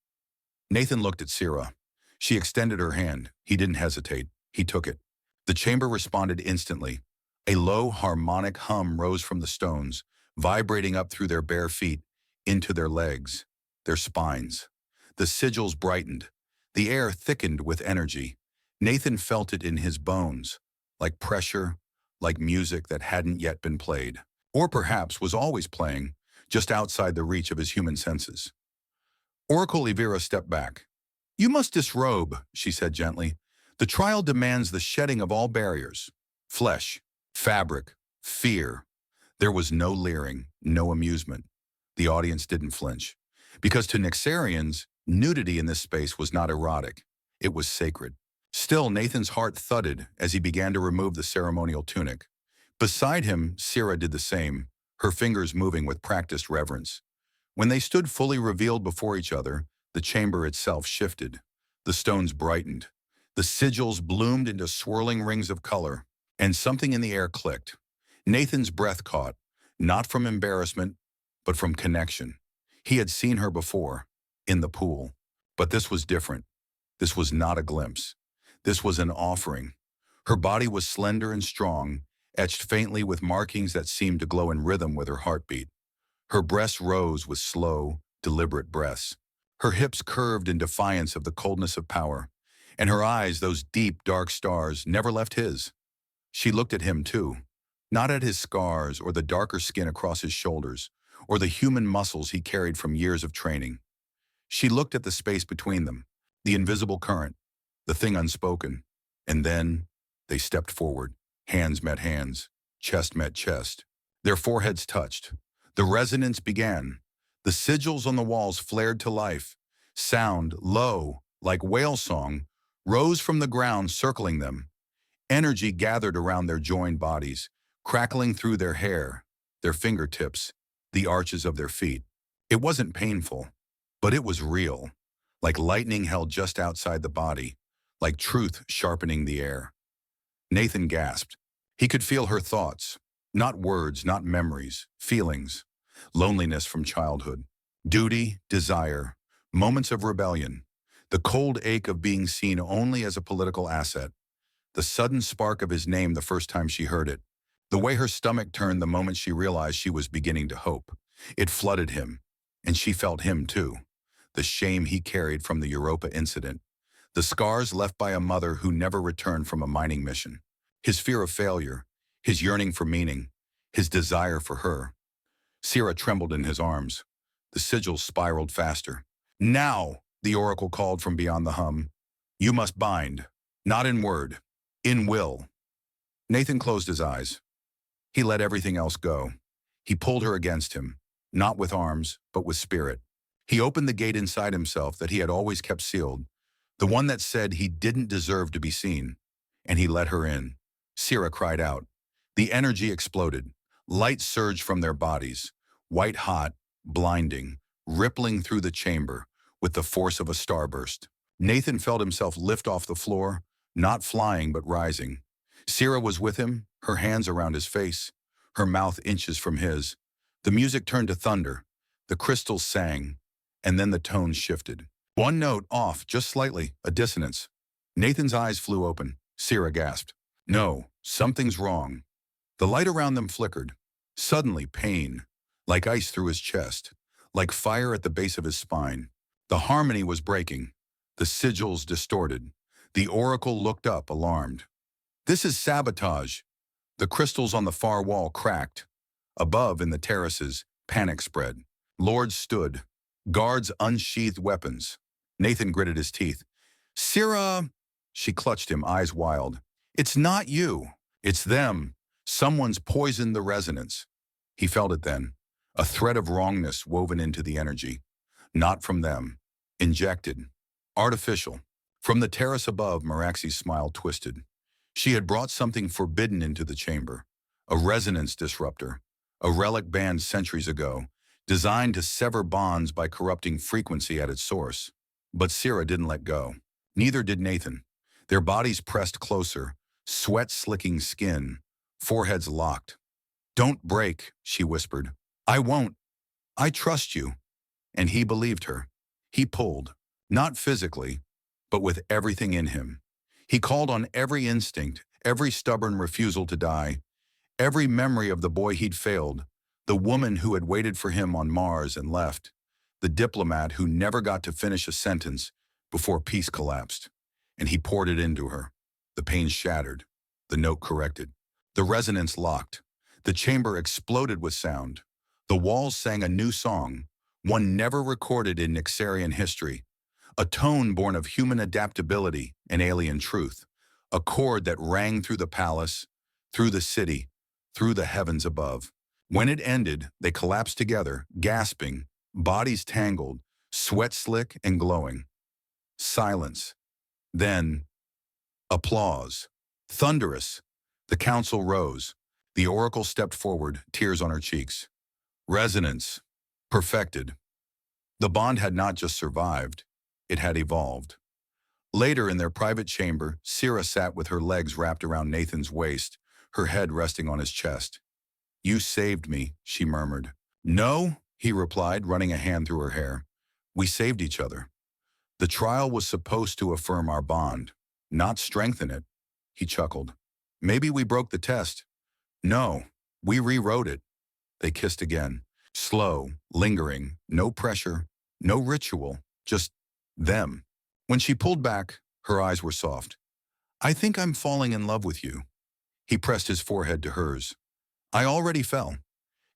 Nathan looked at Sierra. She extended her hand. He didn't hesitate. He took it. The chamber responded instantly. A low harmonic hum rose from the stones, vibrating up through their bare feet, into their legs, their spines. The sigils brightened. The air thickened with energy. Nathan felt it in his bones, like pressure, like music that hadn't yet been played. Or perhaps was always playing, just outside the reach of his human senses. Oracle Evira stepped back. "You must disrobe," she said gently. "The trial demands the shedding of all barriers. Flesh, fabric, fear." There was no leering, no amusement. The audience didn't flinch. Because to Nyxarians, nudity in this space was not erotic. It was sacred. Still, Nathan's heart thudded as he began to remove the ceremonial tunic. Beside him, Sierra did the same, her fingers moving with practiced reverence. When they stood fully revealed before each other, the chamber itself shifted. The stones brightened. The sigils bloomed into swirling rings of color, and something in the air clicked. Nathan's breath caught, not from embarrassment, but from connection. He had seen her before, in the pool. But this was different. This was not a glimpse. This was an offering. Her body was slender and strong, etched faintly with markings that seemed to glow in rhythm with her heartbeat. Her breasts rose with slow, deliberate breaths. Her hips curved in defiance of the coldness of power, and her eyes, those deep, dark stars, never left his. She looked at him too, not at his scars or the darker skin across his shoulders, or the human muscles he carried from years of training. She looked at the space between them, the invisible current, the thing unspoken, and then they stepped forward. Hands met hands, chest met chest. Their foreheads touched. The resonance began. The sigils on the walls flared to life. Sound, low, like whale song, rose from the ground circling them. Energy gathered around their joined bodies, crackling through their hair, their fingertips, the arches of their feet. It wasn't painful, but it was real, like lightning held just outside the body, like truth sharpening the air. Nathan gasped. He could feel her thoughts, not words, not memories, feelings, loneliness from childhood, duty, desire, moments of rebellion, the cold ache of being seen only as a political asset, the sudden spark of his name the first time she heard it, the way her stomach turned the moment she realized she was beginning to hope. It flooded him, and she felt him too. The shame he carried from the Europa incident, the scars left by a mother who never returned from a mining mission, his fear of failure, his yearning for meaning, his desire for her. Sierra trembled in his arms. The sigils spiraled faster. Now, the oracle called from beyond the hum. You must bind, not in word, in will. Nathan closed his eyes. He let everything else go. He pulled her against him, not with arms, but with spirit. He opened the gate inside himself that he had always kept sealed, the one that said he didn't deserve to be seen, and he let her in. Sierra cried out. The energy exploded. Light surged from their bodies, white hot, blinding, rippling through the chamber with the force of a starburst. Nathan felt himself lift off the floor, not flying but rising. Sierra was with him, her hands around his face, her mouth inches from his. The music turned to thunder. The crystals sang, and then the tones shifted. One note off, just slightly, a dissonance. Nathan's eyes flew open. Sierra gasped. No, something's wrong. The light around them flickered. Suddenly, pain, like ice through his chest, like fire at the base of his spine. The harmony was breaking. The sigils distorted. The oracle looked up, alarmed. This is sabotage. The crystals on the far wall cracked. Above, in the terraces, panic spread. Lords stood. Guards unsheathed weapons. Nathan gritted his teeth. Sierra! She clutched him, eyes wild. It's not you. It's them. Someone's poisoned the resonance. He felt it then. A thread of wrongness woven into the energy. Not from them. Injected. Artificial. From the terrace above, Meraxi's smile twisted. She had brought something forbidden into the chamber. A resonance disruptor. A relic banned centuries ago, designed to sever bonds by corrupting frequency at its source. But Sierra didn't let go. Neither did Nathan. Their bodies pressed closer, sweat slicking skin, foreheads locked. Don't break, she whispered. I won't. I trust you. And he believed her. He pulled, not physically, but with everything in him. He called on every instinct, every stubborn refusal to die, every memory of the boy he'd failed, the woman who had waited for him on Mars and left, the diplomat who never got to finish a sentence before peace collapsed. And he poured it into her. The pain shattered, the note corrected, the resonance locked. The chamber exploded with sound. The walls sang a new song, one never recorded in Nyxarian history, a tone born of human adaptability and alien truth, a chord that rang through the palace, through the city, through the heavens above. When it ended, they collapsed together, gasping, bodies tangled, sweat slick and glowing. Silence. Then, applause. Thunderous. The council rose. The oracle stepped forward, tears on her cheeks. Resonance. Perfected. The bond had not just survived, it had evolved. Later, in their private chamber, Sierra sat with her legs wrapped around Nathan's waist, her head resting on his chest. You saved me, she murmured. No, he replied, running a hand through her hair. We saved each other. The trial was supposed to affirm our bond, not strengthen it. He chuckled. Maybe we broke the test. No, we rewrote it. They kissed again. Slow, lingering, no pressure, no ritual, just them. When she pulled back, her eyes were soft. I think I'm falling in love with you. He pressed his forehead to hers. I already fell.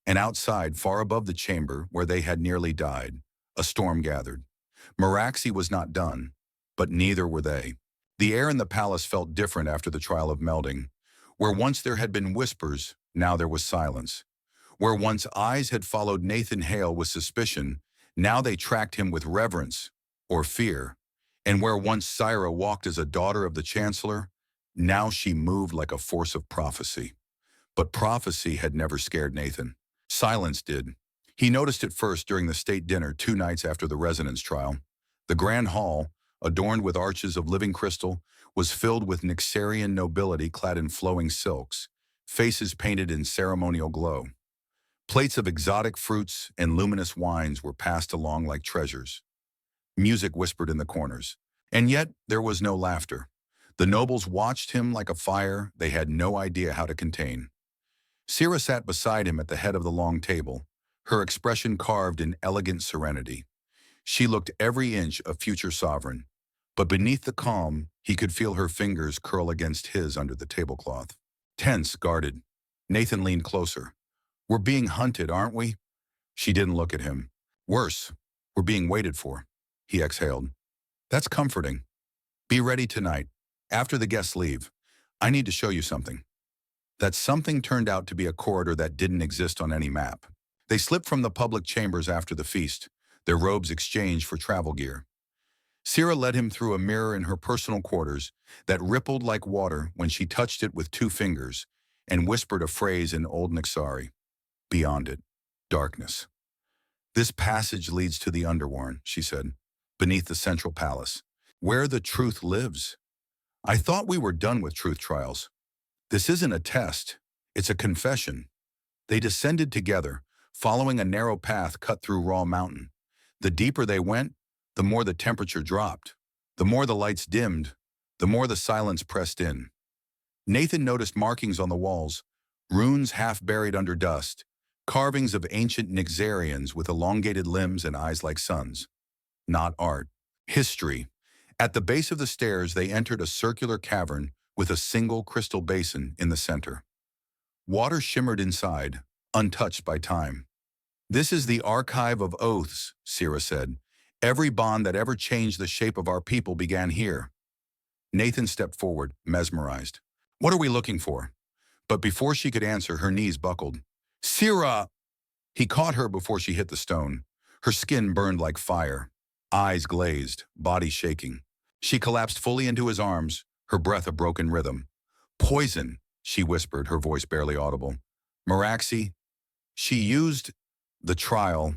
And outside, far above the chamber where they had nearly died, a storm gathered. Meraxi was not done, but neither were they. The air in the palace felt different after the trial of melding. Where once there had been whispers, now there was silence. Where once eyes had followed Nathan Hale with suspicion, now they tracked him with reverence or fear. And where once Syra walked as a daughter of the Chancellor, now she moved like a force of prophecy. But prophecy had never scared Nathan. Silence did. He noticed it first during the state dinner 2 nights after the resonance trial. The grand hall, adorned with arches of living crystal, was filled with Nyxarian nobility clad in flowing silks, faces painted in ceremonial glow. Plates of exotic fruits and luminous wines were passed along like treasures. Music whispered in the corners. And yet there was no laughter. The nobles watched him like a fire they had no idea how to contain. Syra sat beside him at the head of the long table, her expression carved in elegant serenity. She looked every inch a future sovereign, but beneath the calm, he could feel her fingers curl against his under the tablecloth. Tense, guarded, Nathan leaned closer. "We're being hunted, aren't we?" She didn't look at him. "Worse, we're being waited for," he exhaled. "That's comforting. Be ready tonight. After the guests leave, I need to show you something." That something turned out to be a corridor that didn't exist on any map. They slipped from the public chambers after the feast, their robes exchanged for travel gear. Syra led him through a mirror in her personal quarters that rippled like water when she touched it with 2 fingers and whispered a phrase in Old Nyxari. Beyond it, darkness. "This passage leads to the underworld," she said, "beneath the central palace, where the truth lives. I thought we were done with truth trials. This isn't a test, it's a confession." They descended together, following a narrow path cut through raw mountain. The deeper they went, the more the temperature dropped. The more the lights dimmed, the more the silence pressed in. Nathan noticed markings on the walls, runes half buried under dust, carvings of ancient Nyxarians with elongated limbs and eyes like suns. Not art. History. At the base of the stairs, they entered a circular cavern with a single crystal basin in the center. Water shimmered inside, untouched by time. "This is the archive of oaths," Syra said. "Every bond that ever changed the shape of our people began here." Nathan stepped forward, mesmerized. "What are we looking for?" But before she could answer, her knees buckled. "Syra!" He caught her before she hit the stone. Her skin burned like fire, eyes glazed, body shaking. She collapsed fully into his arms, her breath a broken rhythm. "Poison," she whispered, her voice barely audible. "Meraxi, she used..." The trial.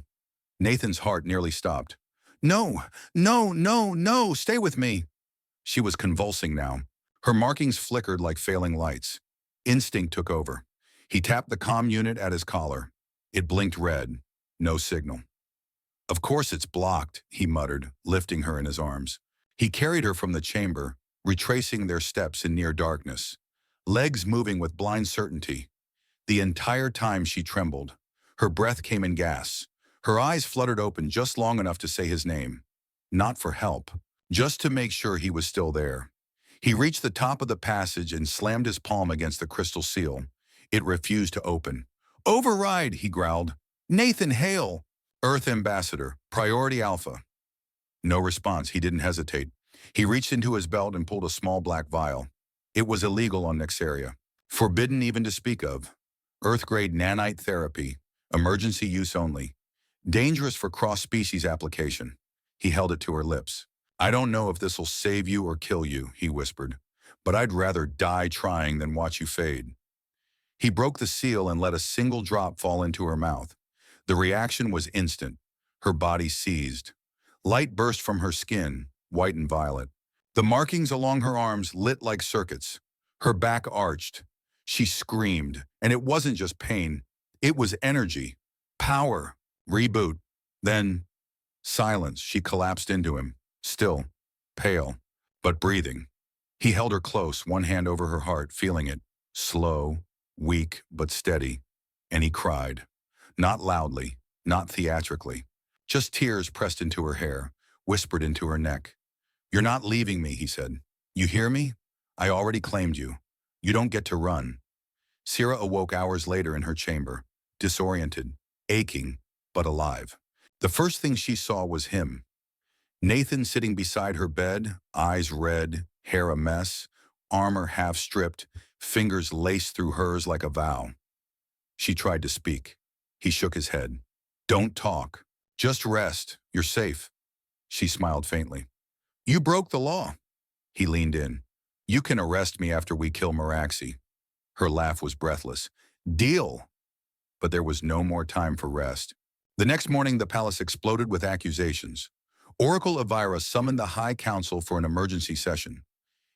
Nathan's heart nearly stopped. "No, no, no, no, stay with me." She was convulsing now. Her markings flickered like failing lights. Instinct took over. He tapped the comm unit at his collar. It blinked red. No signal. "Of course it's blocked," he muttered, lifting her in his arms. He carried her from the chamber, retracing their steps in near darkness, legs moving with blind certainty. The entire time she trembled. Her breath came in gasps. Her eyes fluttered open just long enough to say his name. Not for help, just to make sure he was still there. He reached the top of the passage and slammed his palm against the crystal seal. It refused to open. "Override," he growled. "Nathan Hale, Earth Ambassador, Priority Alpha." No response. He didn't hesitate. He reached into his belt and pulled a small black vial. It was illegal on Nyxaria. Forbidden even to speak of. Earth-grade nanite therapy. Emergency use only. Dangerous for cross-species application. He held it to her lips. "I don't know if this'll save you or kill you," he whispered, "but I'd rather die trying than watch you fade." He broke the seal and let a single drop fall into her mouth. The reaction was instant. Her body seized. Light burst from her skin, white and violet. The markings along her arms lit like circuits. Her back arched. She screamed, and it wasn't just pain. It was energy, power, reboot. Then, silence. She collapsed into him, still, pale, but breathing. He held her close, one hand over her heart, feeling it, slow, weak, but steady. And he cried. Not loudly, not theatrically. Just tears pressed into her hair, whispered into her neck. "You're not leaving me," he said. "You hear me? I already claimed you. You don't get to run." Syra awoke hours later in her chamber. disoriented, aching, but alive. The first thing she saw was him. Nathan sitting beside her bed, eyes red, hair a mess, armor half stripped, fingers laced through hers like a vow. She tried to speak. He shook his head. Don't talk. Just rest. You're safe. She smiled faintly. You broke the law. He leaned in. You can arrest me after we kill Meraxi. Her laugh was breathless. Deal. But there was no more time for rest. The next morning, the palace exploded with accusations. Oracle Elvira summoned the High Council for an emergency session.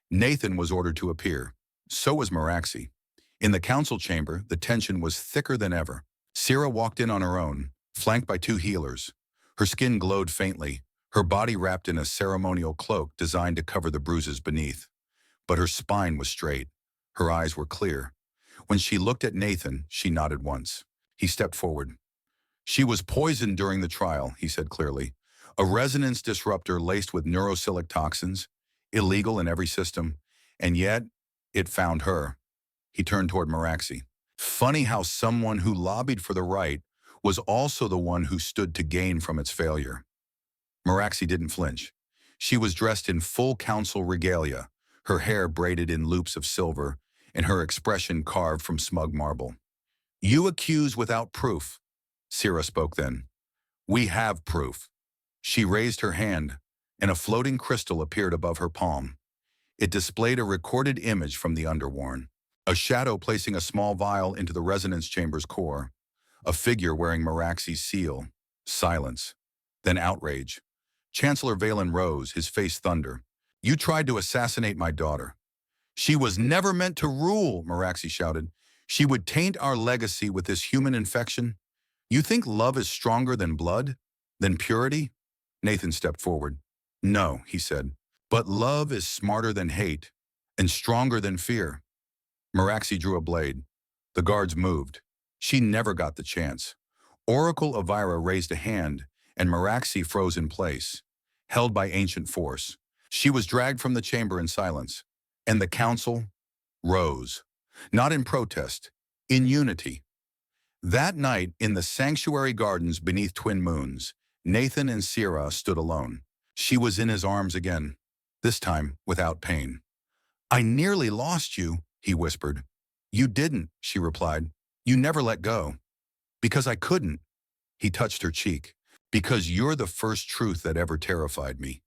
Nathan was ordered to appear. So was Meraxi. In the council chamber, the tension was thicker than ever. Sira walked in on her own, flanked by two healers. Her skin glowed faintly, her body wrapped in a ceremonial cloak designed to cover the bruises beneath. But her spine was straight. Her eyes were clear. When she looked at Nathan, she nodded once. He stepped forward. She was poisoned during the trial, he said clearly. A resonance disruptor laced with neurosilic toxins, illegal in every system, and yet it found her. He turned toward Meraxi. Funny how someone who lobbied for the right was also the one who stood to gain from its failure. Meraxi didn't flinch. She was dressed in full council regalia, her hair braided in loops of silver, and her expression carved from smug marble. You accuse without proof, Sira spoke then. We have proof. She raised her hand, and a floating crystal appeared above her palm. It displayed a recorded image from the Underworn, a shadow placing a small vial into the resonance chamber's core, a figure wearing Meraxi's seal, silence, then outrage. Chancellor Valen rose, his face thunder. You tried to assassinate my daughter. She was never meant to rule, Meraxi shouted. She would taint our legacy with this human infection. You think love is stronger than blood? Than purity? Nathan stepped forward. No, he said, but love is smarter than hate and stronger than fear. Meraxi drew a blade. The guards moved. She never got the chance. Oracle Elvira raised a hand, and Meraxi froze in place, held by ancient force. She was dragged from the chamber in silence, and the council rose, not in protest, in unity. That night, in the sanctuary gardens beneath twin moons, Nathan and Sira stood alone. She was in his arms again, this time without pain. I nearly lost you, he whispered. You didn't, she replied. You never let go. Because I couldn't. He touched her cheek. Because you're the first truth that ever terrified me,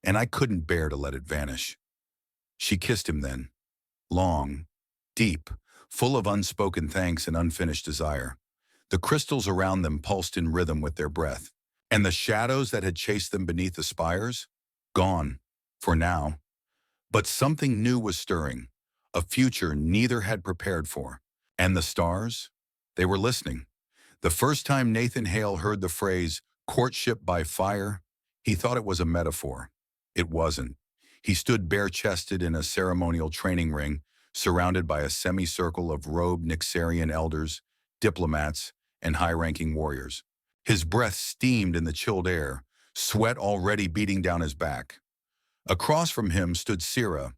and I couldn't bear to let it vanish. She kissed him then, long, deep, full of unspoken thanks and unfinished desire. The crystals around them pulsed in rhythm with their breath, and the shadows that had chased them beneath the spires? Gone, for now. But something new was stirring, a future neither had prepared for. And the stars? They were listening. The first time Nathan Hale heard the phrase, courtship by fire, he thought it was a metaphor. It wasn't. He stood bare-chested in a ceremonial training ring, surrounded by a semicircle of robed Nyxarian elders, diplomats, and high-ranking warriors. His breath steamed in the chilled air, sweat already beating down his back. Across from him stood Sira,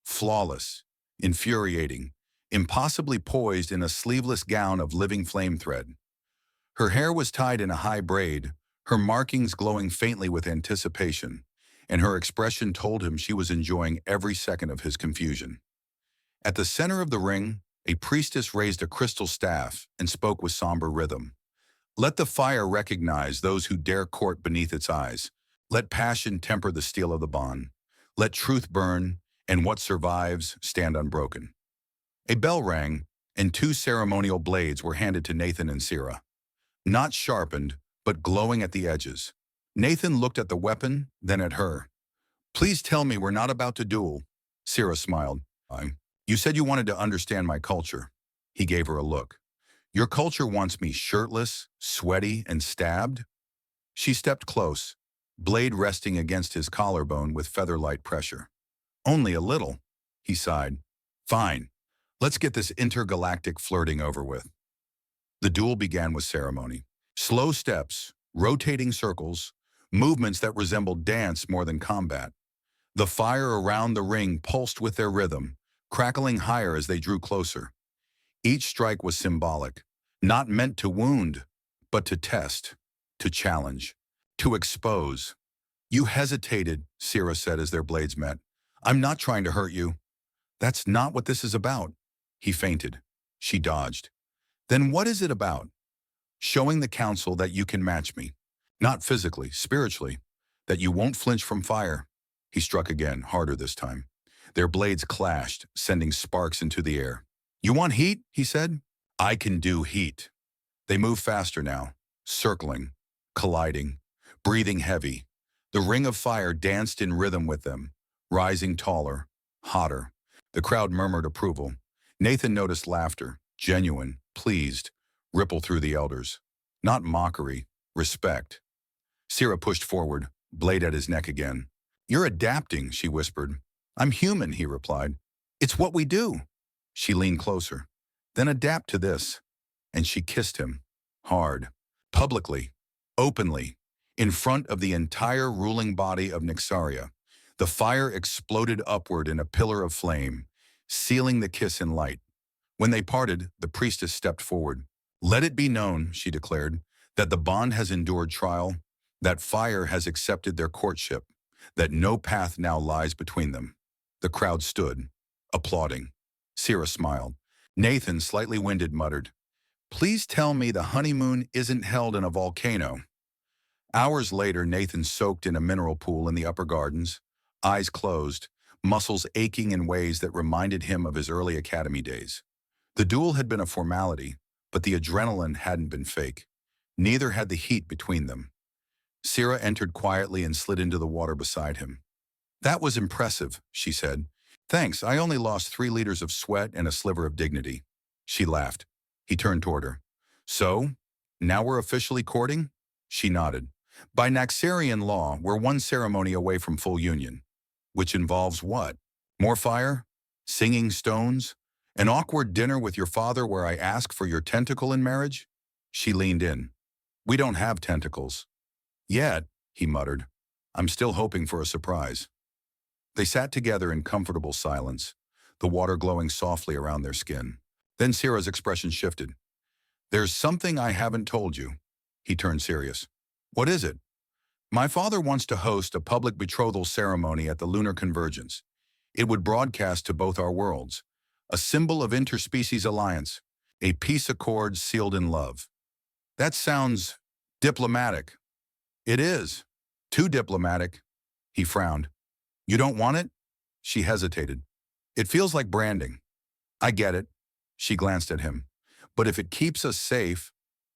flawless, infuriating, impossibly poised in a sleeveless gown of living flame thread. Her hair was tied in a high braid, her markings glowing faintly with anticipation, and her expression told him she was enjoying every second of his confusion. At the center of the ring, a priestess raised a crystal staff and spoke with somber rhythm. Let the fire recognize those who dare court beneath its eyes. Let passion temper the steel of the bond. Let truth burn, and what survives stand unbroken. A bell rang, and two ceremonial blades were handed to Nathan and Sira. Not sharpened, but glowing at the edges. Nathan looked at the weapon, then at her. Please tell me we're not about to duel. Sira smiled. You said you wanted to understand my culture. He gave her a look. Your culture wants me shirtless, sweaty, and stabbed? She stepped close, blade resting against his collarbone with feather-light pressure. Only a little, he sighed. Fine, let's get this intergalactic flirting over with. The duel began with ceremony. Slow steps, rotating circles, movements that resembled dance more than combat. The fire around the ring pulsed with their rhythm, crackling higher as they drew closer. Each strike was symbolic, Not meant to wound, but to test, to challenge, to expose. You hesitated, Sira said as their blades met. I'm not trying to hurt you. That's not what this is about. He feinted. She dodged. Then what is it about? Showing the council that you can match me. Not physically, spiritually. That you won't flinch from fire. He struck again, harder this time. Their blades clashed, sending sparks into the air. You want heat? He said. I can do heat. They moved faster now, circling, colliding, breathing heavy. The ring of fire danced in rhythm with them, rising taller, hotter. The crowd murmured approval. Nathan noticed laughter, genuine, pleased, ripple through the elders. Not mockery, respect. Sira pushed forward, blade at his neck again. You're adapting, she whispered. I'm human, he replied. It's what we do. She leaned closer. Then adapt to this. And she kissed him, hard, publicly, openly, in front of the entire ruling body of Nyxaria. The fire exploded upward in a pillar of flame, sealing the kiss in light. When they parted, the priestess stepped forward. Let it be known, she declared, that the bond has endured trial, that fire has accepted their courtship, that no path now lies between them. The crowd stood, applauding. Sira smiled. Nathan, slightly winded, muttered, Please tell me the honeymoon isn't held in a volcano. Hours later, Nathan soaked in a mineral pool in the upper gardens, eyes closed, muscles aching in ways that reminded him of his early academy days. The duel had been a formality, but the adrenaline hadn't been fake. Neither had the heat between them. Sira entered quietly and slid into the water beside him. That was impressive, she said. Thanks, I only lost 3 liters of sweat and a sliver of dignity. She laughed. He turned toward her. So, now we're officially courting? She nodded. By Nyxarian law, we're one ceremony away from full union. Which involves what? More fire? Singing stones? An awkward dinner with your father where I ask for your tentacle in marriage? She leaned in. We don't have tentacles. Yet, he muttered. I'm still hoping for a surprise. They sat together in comfortable silence, the water glowing softly around their skin. Then Sira's expression shifted. There's something I haven't told you. He turned serious. What is it? My father wants to host a public betrothal ceremony at the lunar convergence. It would broadcast to both our worlds. A symbol of interspecies alliance. A peace accord sealed in love. That sounds diplomatic. It is. Too diplomatic. He frowned. You don't want it? She hesitated. It feels like branding. I get it. She glanced at him. But if it keeps us safe,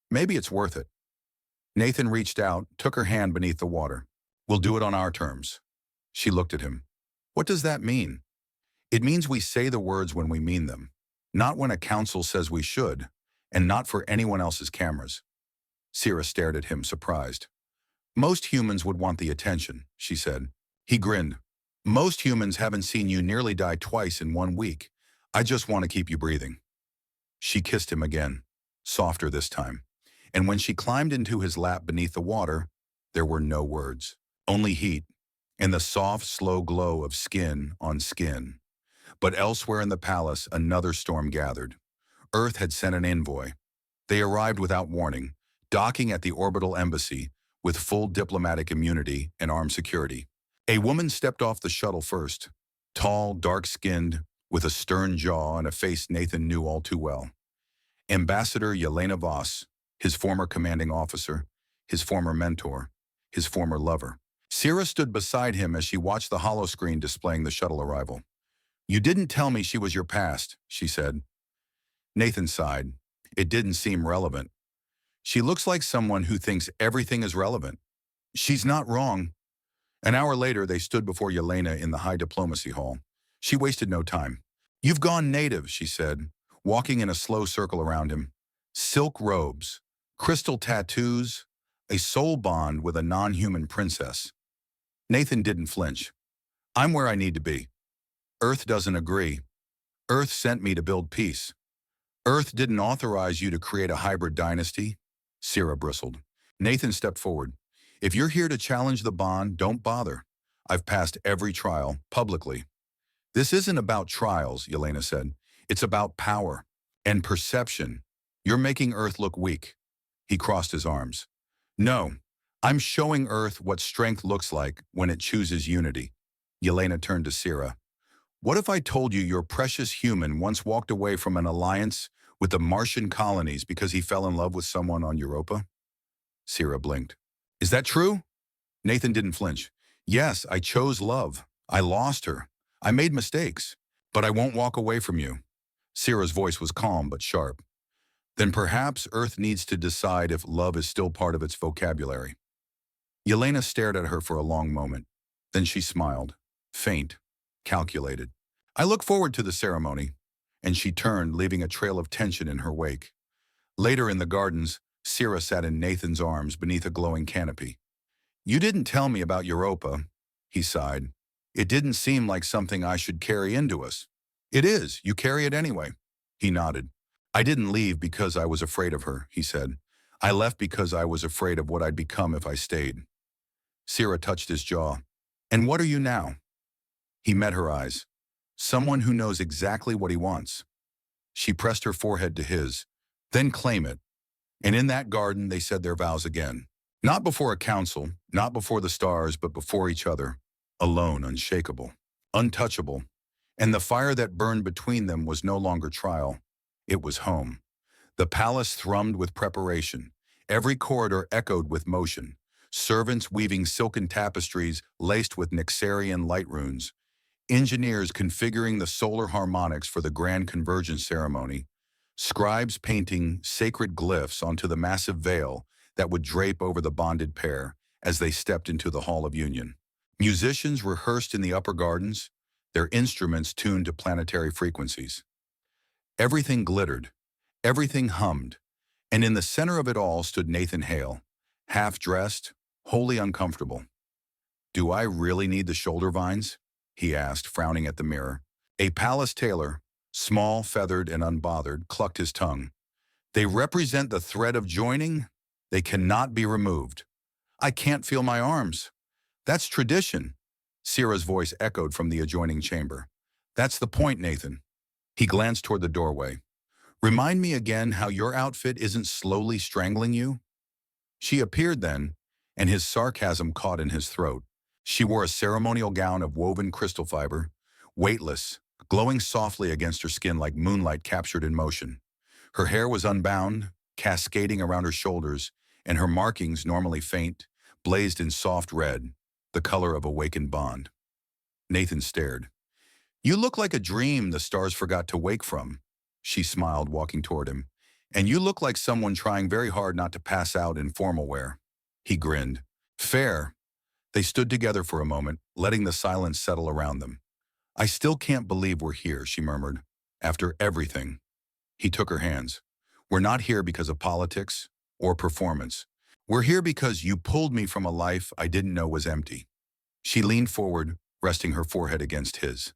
maybe it's worth it. Nathan reached out, took her hand beneath the water. We'll do it on our terms. She looked at him. What does that mean? It means we say the words when we mean them, not when a council says we should, and not for anyone else's cameras. Sira stared at him, surprised. Most humans would want the attention, she said. He grinned. Most humans haven't seen you nearly die twice in 1 week. I just want to keep you breathing. She kissed him again, softer this time. And when she climbed into his lap beneath the water, there were no words, only heat, and the soft, slow glow of skin on skin. But elsewhere in the palace, another storm gathered. Earth had sent an envoy. They arrived without warning, docking at the orbital embassy with full diplomatic immunity and armed security. A woman stepped off the shuttle first, tall, dark-skinned, with a stern jaw and a face Nathan knew all too well. Ambassador Yelena Voss, his former commanding officer, his former mentor, his former lover. Sira stood beside him as she watched the holoscreen displaying the shuttle arrival. You didn't tell me she was your past, she said. Nathan sighed. It didn't seem relevant. She looks like someone who thinks everything is relevant. She's not wrong. An hour later, they stood before Yelena in the high diplomacy hall. She wasted no time. You've gone native, she said, walking in a slow circle around him. Silk robes, crystal tattoos, a soul bond with a non-human princess. Nathan didn't flinch. I'm where I need to be. Earth doesn't agree. Earth sent me to build peace. Earth didn't authorize you to create a hybrid dynasty. Sira bristled. Nathan stepped forward. If you're here to challenge the bond, don't bother. I've passed every trial, publicly. This isn't about trials, Yelena said. It's about power and perception. You're making Earth look weak. He crossed his arms. No, I'm showing Earth what strength looks like when it chooses unity. Yelena turned to Sira. What if I told you your precious human once walked away from an alliance with the Martian colonies because he fell in love with someone on Europa? Sira blinked. Is that true? Nathan didn't flinch. Yes, I chose love. I lost her. I made mistakes. But I won't walk away from you. Sira's voice was calm but sharp. Then perhaps Earth needs to decide if love is still part of its vocabulary. Yelena stared at her for a long moment. Then she smiled. Faint. Calculated. I look forward to the ceremony. And she turned, leaving a trail of tension in her wake. Later in the gardens, Sira sat in Nathan's arms beneath a glowing canopy. You didn't tell me about Europa, he sighed. It didn't seem like something I should carry into us. It is, you carry it anyway. He nodded. I didn't leave because I was afraid of her, he said. I left because I was afraid of what I'd become if I stayed. Sira touched his jaw. And what are you now? He met her eyes. Someone who knows exactly what he wants. She pressed her forehead to his. Then claim it. And in that garden they said their vows again. Not before a council, not before the stars, but before each other. Alone, unshakable, untouchable. And the fire that burned between them was no longer trial. It was home. The palace thrummed with preparation. Every corridor echoed with motion. Servants weaving silken tapestries laced with Nyxarian light runes. Engineers configuring the solar harmonics for the grand convergence ceremony. Scribes painting sacred glyphs onto the massive veil that would drape over the bonded pair as they stepped into the Hall of Union. Musicians rehearsed in the upper gardens, their instruments tuned to planetary frequencies. Everything glittered, everything hummed, and in the center of it all stood Nathan Hale, half-dressed, wholly uncomfortable. Do I really need the shoulder vines? He asked, frowning at the mirror. A palace tailor, small, feathered, and unbothered, clucked his tongue. They represent the thread of joining. They cannot be removed. I can't feel my arms. That's tradition. Sira's voice echoed from the adjoining chamber. That's the point, Nathan. He glanced toward the doorway. Remind me again how your outfit isn't slowly strangling you? She appeared then, and his sarcasm caught in his throat. She wore a ceremonial gown of woven crystal fiber, weightless, glowing softly against her skin like moonlight captured in motion. Her hair was unbound, cascading around her shoulders, and her markings, normally faint, blazed in soft red, the color of awakened bond. Nathan stared. You look like a dream the stars forgot to wake from. She smiled, walking toward him. And you look like someone trying very hard not to pass out in formal wear. He grinned. Fair. They stood together for a moment, letting the silence settle around them. I still can't believe we're here, she murmured. After everything. He took her hands. We're not here because of politics or performance. We're here because you pulled me from a life I didn't know was empty. She leaned forward, resting her forehead against his.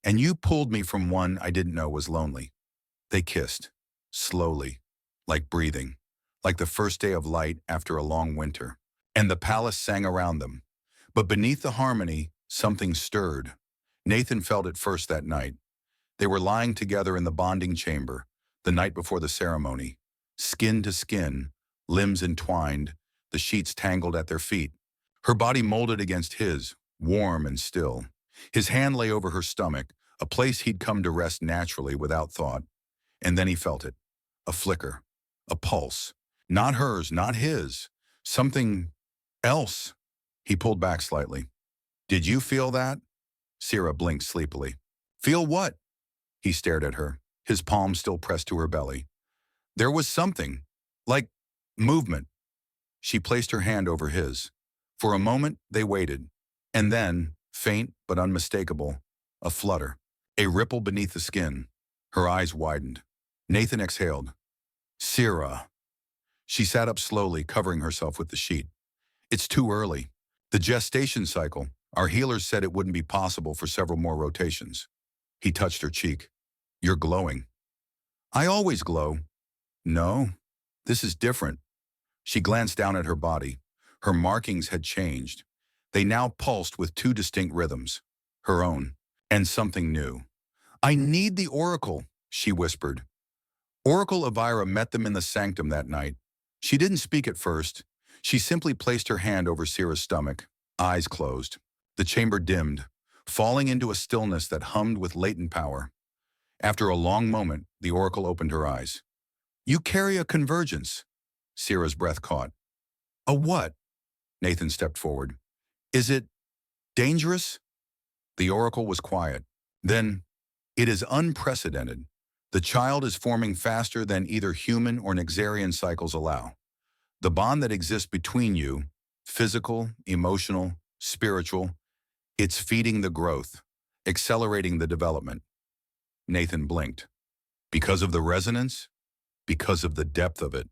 And you pulled me from one I didn't know was lonely. They kissed, slowly, like breathing, like the first day of light after a long winter. And the palace sang around them. But beneath the harmony, something stirred. Nathan felt it first that night. They were lying together in the bonding chamber, the night before the ceremony, skin to skin, limbs entwined, the sheets tangled at their feet. Her body molded against his, warm and still. His hand lay over her stomach, a place he'd come to rest naturally without thought. And then he felt it. A flicker. A pulse. Not hers, not his. Something else. He pulled back slightly. Did you feel that? Sira blinked sleepily. Feel what? He stared at her, his palm still pressed to her belly. There was something, like movement. She placed her hand over his. For a moment, they waited. And then, faint but unmistakable, a flutter, a ripple beneath the skin. Her eyes widened. Nathan exhaled. Sira. She sat up slowly, covering herself with the sheet. It's too early. The gestation cycle, our healers said it wouldn't be possible for several more rotations. He touched her cheek. You're glowing. I always glow. No, this is different. She glanced down at her body. Her markings had changed. They now pulsed with two distinct rhythms, her own, and something new. I need the oracle, she whispered. Oracle Elvira met them in the sanctum that night. She didn't speak at first. She simply placed her hand over Sira's stomach, eyes closed. The chamber dimmed, falling into a stillness that hummed with latent power. After a long moment, the oracle opened her eyes. "You carry a convergence." Sira's breath caught. "A what?" Nathan stepped forward. "Is it dangerous?" The oracle was quiet. Then, "It is unprecedented. The child is forming faster than either human or Nyxarian cycles allow. The bond that exists between you, physical, emotional, spiritual, it's feeding the growth, accelerating the development." Nathan blinked. "Because of the resonance? Because of the depth of it."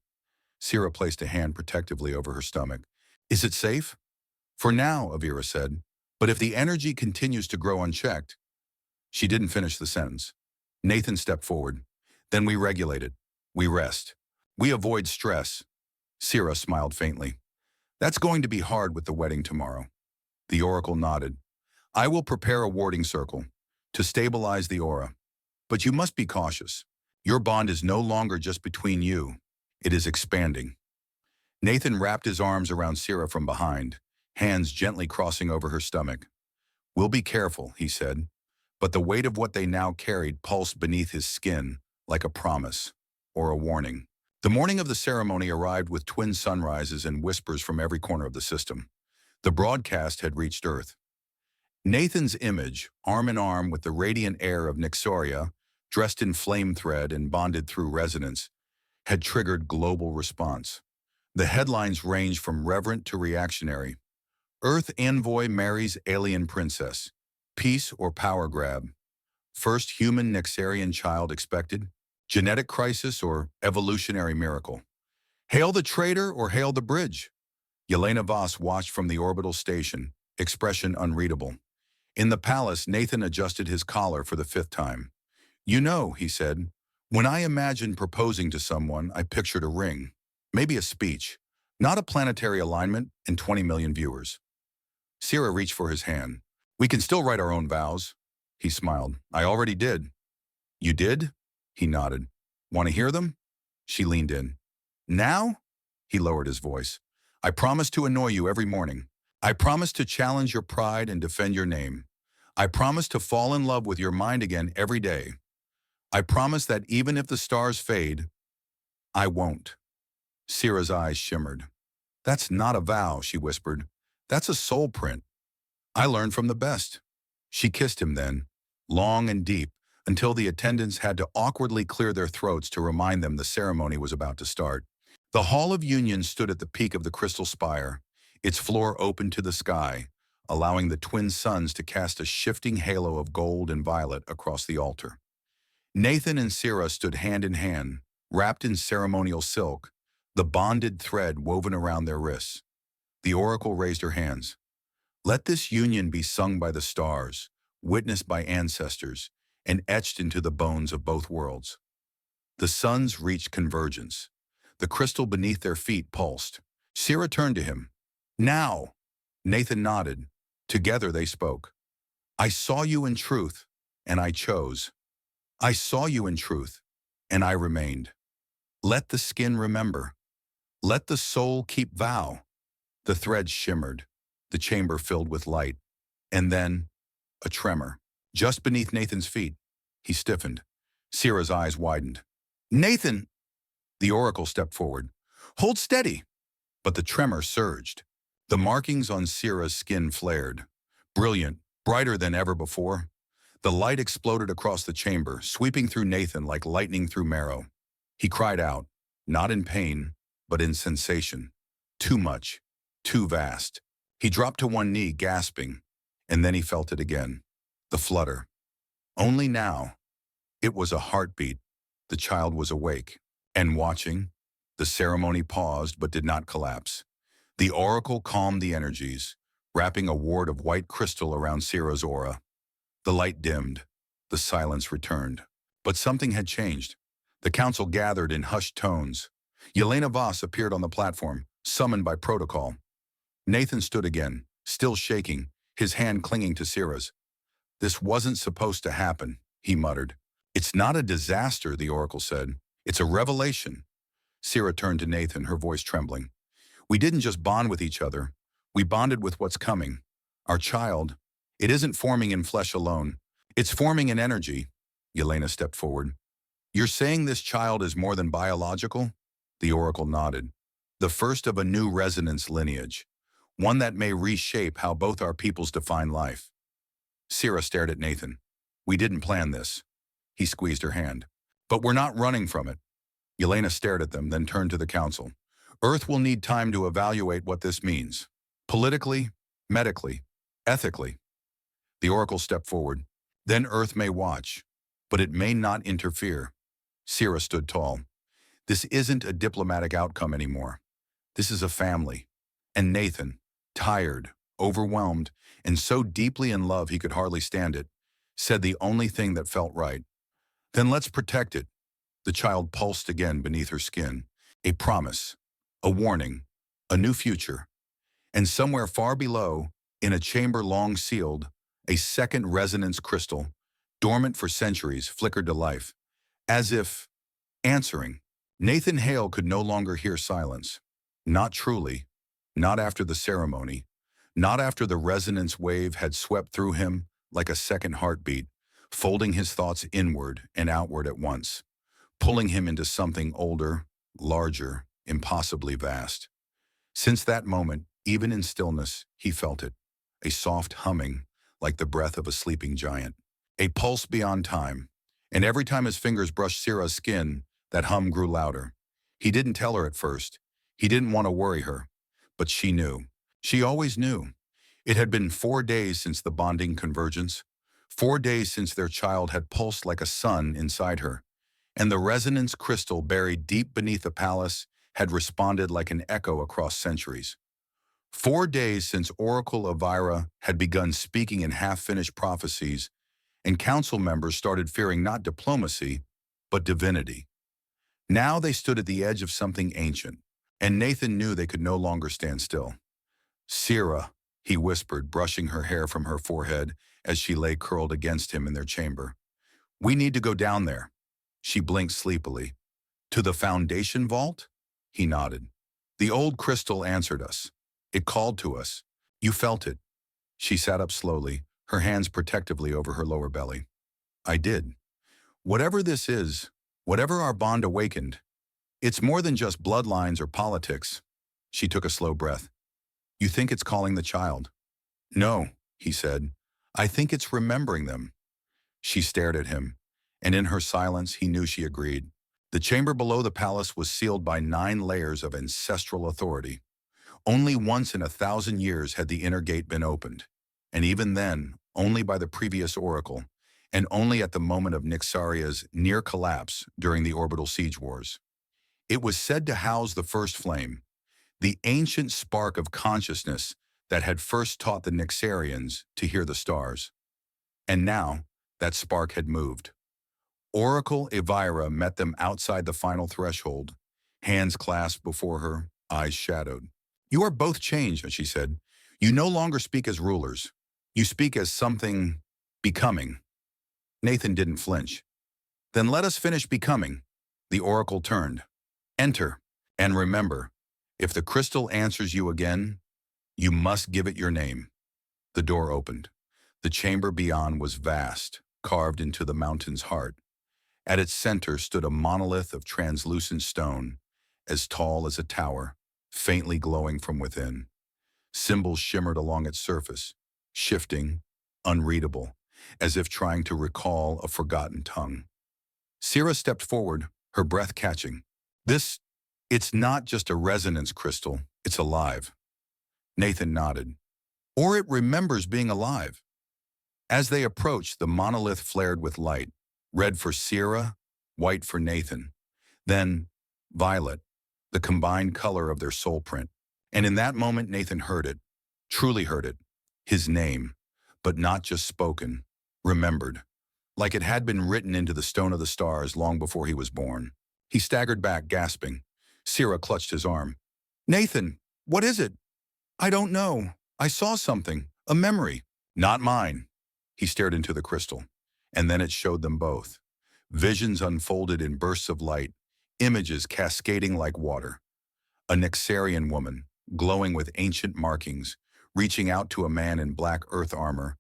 Sira placed a hand protectively over her stomach. "Is it safe?" "For now," Elvira said. "But if the energy continues to grow unchecked." She didn't finish the sentence. Nathan stepped forward. "Then we regulate it. We rest. We avoid stress." Sira smiled faintly. "That's going to be hard with the wedding tomorrow." The oracle nodded. "I will prepare a warding circle to stabilize the aura. But you must be cautious. Your bond is no longer just between you. It is expanding." Nathan wrapped his arms around Sira from behind, hands gently crossing over her stomach. "We'll be careful," he said. But the weight of what they now carried pulsed beneath his skin like a promise or a warning. The morning of the ceremony arrived with twin sunrises and whispers from every corner of the system. The broadcast had reached Earth. Nathan's image, arm in arm with the radiant heir of Nyxaria, dressed in flame thread and bonded through resonance, had triggered global response. The headlines ranged from reverent to reactionary. Earth envoy marries alien princess. Peace or power grab. First human Nyxarian child expected. Genetic crisis or evolutionary miracle. Hail the traitor or hail the bridge. Yelena Voss watched from the orbital station, expression unreadable. In the palace, Nathan adjusted his collar for the 5th time. "You know," he said, "when I imagined proposing to someone, I pictured a ring. Maybe a speech. Not a planetary alignment and 20 million viewers." Sira reached for his hand. "We can still write our own vows." He smiled. "I already did." "You did?" He nodded. "Want to hear them?" She leaned in. "Now?" He lowered his voice. "I promise to annoy you every morning. I promise to challenge your pride and defend your name. I promise to fall in love with your mind again every day. I promise that even if the stars fade, I won't." Sira's eyes shimmered. "That's not a vow," she whispered. "That's a soul print. I learned from the best." She kissed him then, long and deep, until the attendants had to awkwardly clear their throats to remind them the ceremony was about to start. The Hall of Union stood at the peak of the crystal spire, its floor open to the sky, allowing the twin suns to cast a shifting halo of gold and violet across the altar. Nathan and Sira stood hand in hand, wrapped in ceremonial silk, the bonded thread woven around their wrists. The oracle raised her hands. "Let this union be sung by the stars, witnessed by ancestors, and etched into the bones of both worlds." The suns reached convergence. The crystal beneath their feet pulsed. Sira turned to him. "Now!" Nathan nodded. Together they spoke. "I saw you in truth, and I chose. I saw you in truth, and I remained. Let the skin remember. Let the soul keep vow." The threads shimmered, the chamber filled with light, and then a tremor. Just beneath Nathan's feet, he stiffened. Sira's eyes widened. "Nathan!" The oracle stepped forward. "Hold steady!" But the tremor surged. The markings on Sira's skin flared. Brilliant, brighter than ever before. The light exploded across the chamber, sweeping through Nathan like lightning through marrow. He cried out, not in pain, but in sensation. Too much, too vast. He dropped to one knee, gasping, and then he felt it again. The flutter. Only now. It was a heartbeat. The child was awake and watching. The ceremony paused but did not collapse. The oracle calmed the energies, wrapping a ward of white crystal around Sira's aura. The light dimmed. The silence returned. But something had changed. The council gathered in hushed tones. Yelena Voss appeared on the platform, summoned by protocol. Nathan stood again, still shaking, his hand clinging to Sira's. "This wasn't supposed to happen," he muttered. "It's not a disaster," the oracle said. It's a revelation. Sierra turned to Nathan, her voice trembling. We didn't just bond with each other. We bonded with what's coming. Our child. It isn't forming in flesh alone. It's forming in energy. Yelena stepped forward. You're saying this child is more than biological? The oracle nodded. The first of a new resonance lineage. One that may reshape how both our peoples define life. Sierra stared at Nathan. We didn't plan this. He squeezed her hand. But we're not running from it. Yelena stared at them, then turned to the council. Earth will need time to evaluate what this means. Politically, medically, ethically. The oracle stepped forward. Then Earth may watch, but it may not interfere. Sierra stood tall. This isn't a diplomatic outcome anymore. This is a family. And Nathan, tired, overwhelmed, and so deeply in love he could hardly stand it, said the only thing that felt right. Then let's protect it. The child pulsed again beneath her skin. A promise, a warning, a new future. And somewhere far below, in a chamber long sealed, a second resonance crystal, dormant for centuries, flickered to life, as if answering. Nathan Hale could no longer hear silence. Not truly, not after the ceremony, not after the resonance wave had swept through him like a second heartbeat, folding his thoughts inward and outward at once, pulling him into something older, larger, impossibly vast. Since that moment, even in stillness, he felt it, a soft humming like the breath of a sleeping giant, a pulse beyond time, and every time his fingers brushed Sierra's skin, that hum grew louder. He didn't tell her at first. He didn't want to worry her, but she knew. She always knew. It had been 4 days since the bonding convergence, 4 days since their child had pulsed like a sun inside her, and the resonance crystal buried deep beneath the palace had responded like an echo across centuries. 4 days since Oracle Elvira had begun speaking in half-finished prophecies, and council members started fearing not diplomacy, but divinity. Now they stood at the edge of something ancient, and Nathan knew they could no longer stand still. Sierra, he whispered, brushing her hair from her forehead as she lay curled against him in their chamber. We need to go down there. She blinked sleepily. To the foundation vault? He nodded. The old crystal answered us. It called to us. You felt it. She sat up slowly, her hands protectively over her lower belly. I did. Whatever this is, whatever our bond awakened, it's more than just bloodlines or politics. She took a slow breath. You think it's calling the child? No, he said. I think it's remembering them. She stared at him, and in her silence he knew she agreed. The chamber below the palace was sealed by 9 layers of ancestral authority. Only once in 1,000 years had the inner gate been opened, and even then, only by the previous oracle, and only at the moment of Nyxaria's near collapse during the orbital siege wars. It was said to house the first flame, the ancient spark of consciousness that had first taught the Nyxarians to hear the stars. And now, that spark had moved. Oracle Elvira met them outside the final threshold, hands clasped before her, eyes shadowed. You are both changed, she said. You no longer speak as rulers. You speak as something becoming. Nathan didn't flinch. Then let us finish becoming. The oracle turned. Enter, and remember, if the crystal answers you again, you must give it your name. The door opened. The chamber beyond was vast, carved into the mountain's heart. At its center stood a monolith of translucent stone, as tall as a tower, faintly glowing from within. Symbols shimmered along its surface, shifting, unreadable, as if trying to recall a forgotten tongue. Sierra stepped forward, her breath catching. It's not just a resonance crystal, it's alive. Nathan nodded. Or it remembers being alive. As they approached, the monolith flared with light, red for Sierra, white for Nathan. Then, violet, the combined color of their soul print. And in that moment, Nathan heard it, truly heard it, his name, but not just spoken, remembered, like it had been written into the stone of the stars long before he was born. He staggered back, gasping. Sierra clutched his arm. Nathan, what is it? I don't know. I saw something, a memory. Not mine. He stared into the crystal, and then it showed them both. Visions unfolded in bursts of light, images cascading like water. A Nyxarian woman, glowing with ancient markings, reaching out to a man in black earth armor,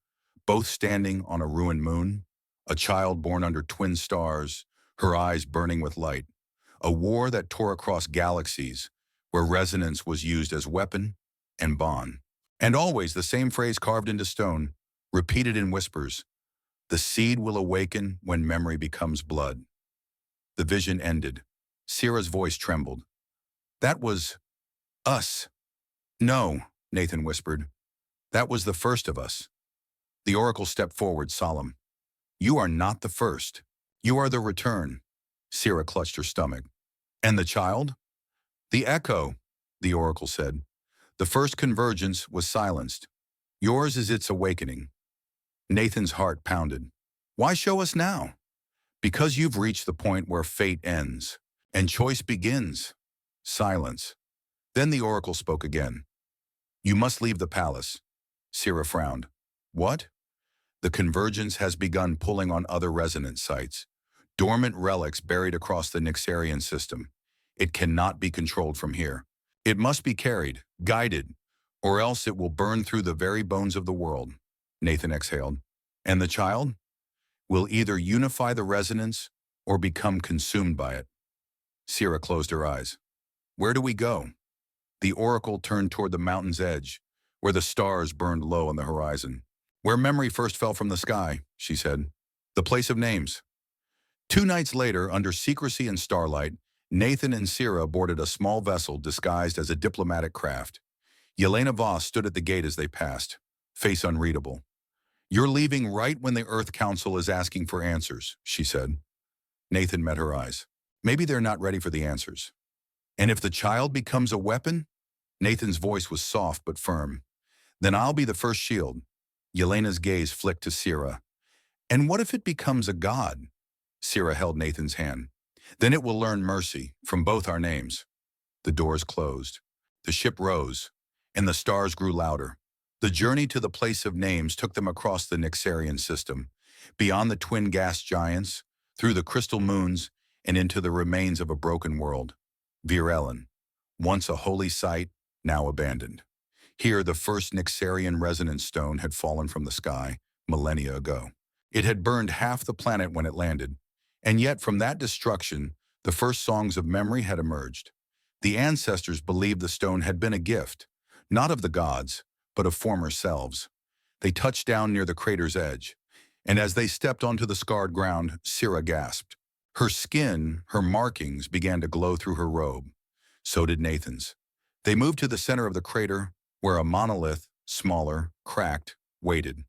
both standing on a ruined moon. A child born under twin stars, her eyes burning with light. A war that tore across galaxies, where resonance was used as weapon and bond. And always the same phrase carved into stone, repeated in whispers: the seed will awaken when memory becomes blood. The vision ended. Sierra's voice trembled. That was us. No, Nathan whispered. That was the first of us. The oracle stepped forward, solemn. You are not the first. You are the return. Sierra clutched her stomach. And the child? The echo, the oracle said. The first convergence was silenced. Yours is its awakening. Nathan's heart pounded. Why show us now? Because you've reached the point where fate ends and choice begins. Silence. Then the oracle spoke again. You must leave the palace. Sierra frowned. What? The convergence has begun pulling on other resonance sites. Dormant relics buried across the Nyxarian system. It cannot be controlled from here. It must be carried, guided, or else it will burn through the very bones of the world. Nathan exhaled. And the child? Will either unify the resonance or become consumed by it. Sierra closed her eyes. Where do we go? The oracle turned toward the mountain's edge, where the stars burned low on the horizon. Where memory first fell from the sky, she said. The place of names. 2 nights later, under secrecy and starlight, Nathan and Sierra boarded a small vessel disguised as a diplomatic craft. Yelena Voss stood at the gate as they passed, face unreadable. You're leaving right when the Earth Council is asking for answers, she said. Nathan met her eyes. Maybe they're not ready for the answers. And if the child becomes a weapon? Nathan's voice was soft but firm. Then I'll be the first shield. Yelena's gaze flicked to Sierra. And what if it becomes a god? Sierra held Nathan's hand. Then it will learn mercy from both our names. The doors closed. The ship rose, and the stars grew louder. The journey to the place of names took them across the Nyxarian system, beyond the twin gas giants, through the crystal moons, and into the remains of a broken world. Vir Ellen, once a holy site, now abandoned. Here, the first Nyxarian resonance stone had fallen from the sky millennia ago. It had burned half the planet when it landed, and yet from that destruction, the first songs of memory had emerged. The ancestors believed the stone had been a gift, not of the gods, but of former selves. They touched down near the crater's edge, and as they stepped onto the scarred ground, Sierra gasped. Her skin, her markings, began to glow through her robe. So did Nathan's. They moved to the center of the crater, where a monolith, smaller, cracked, waited.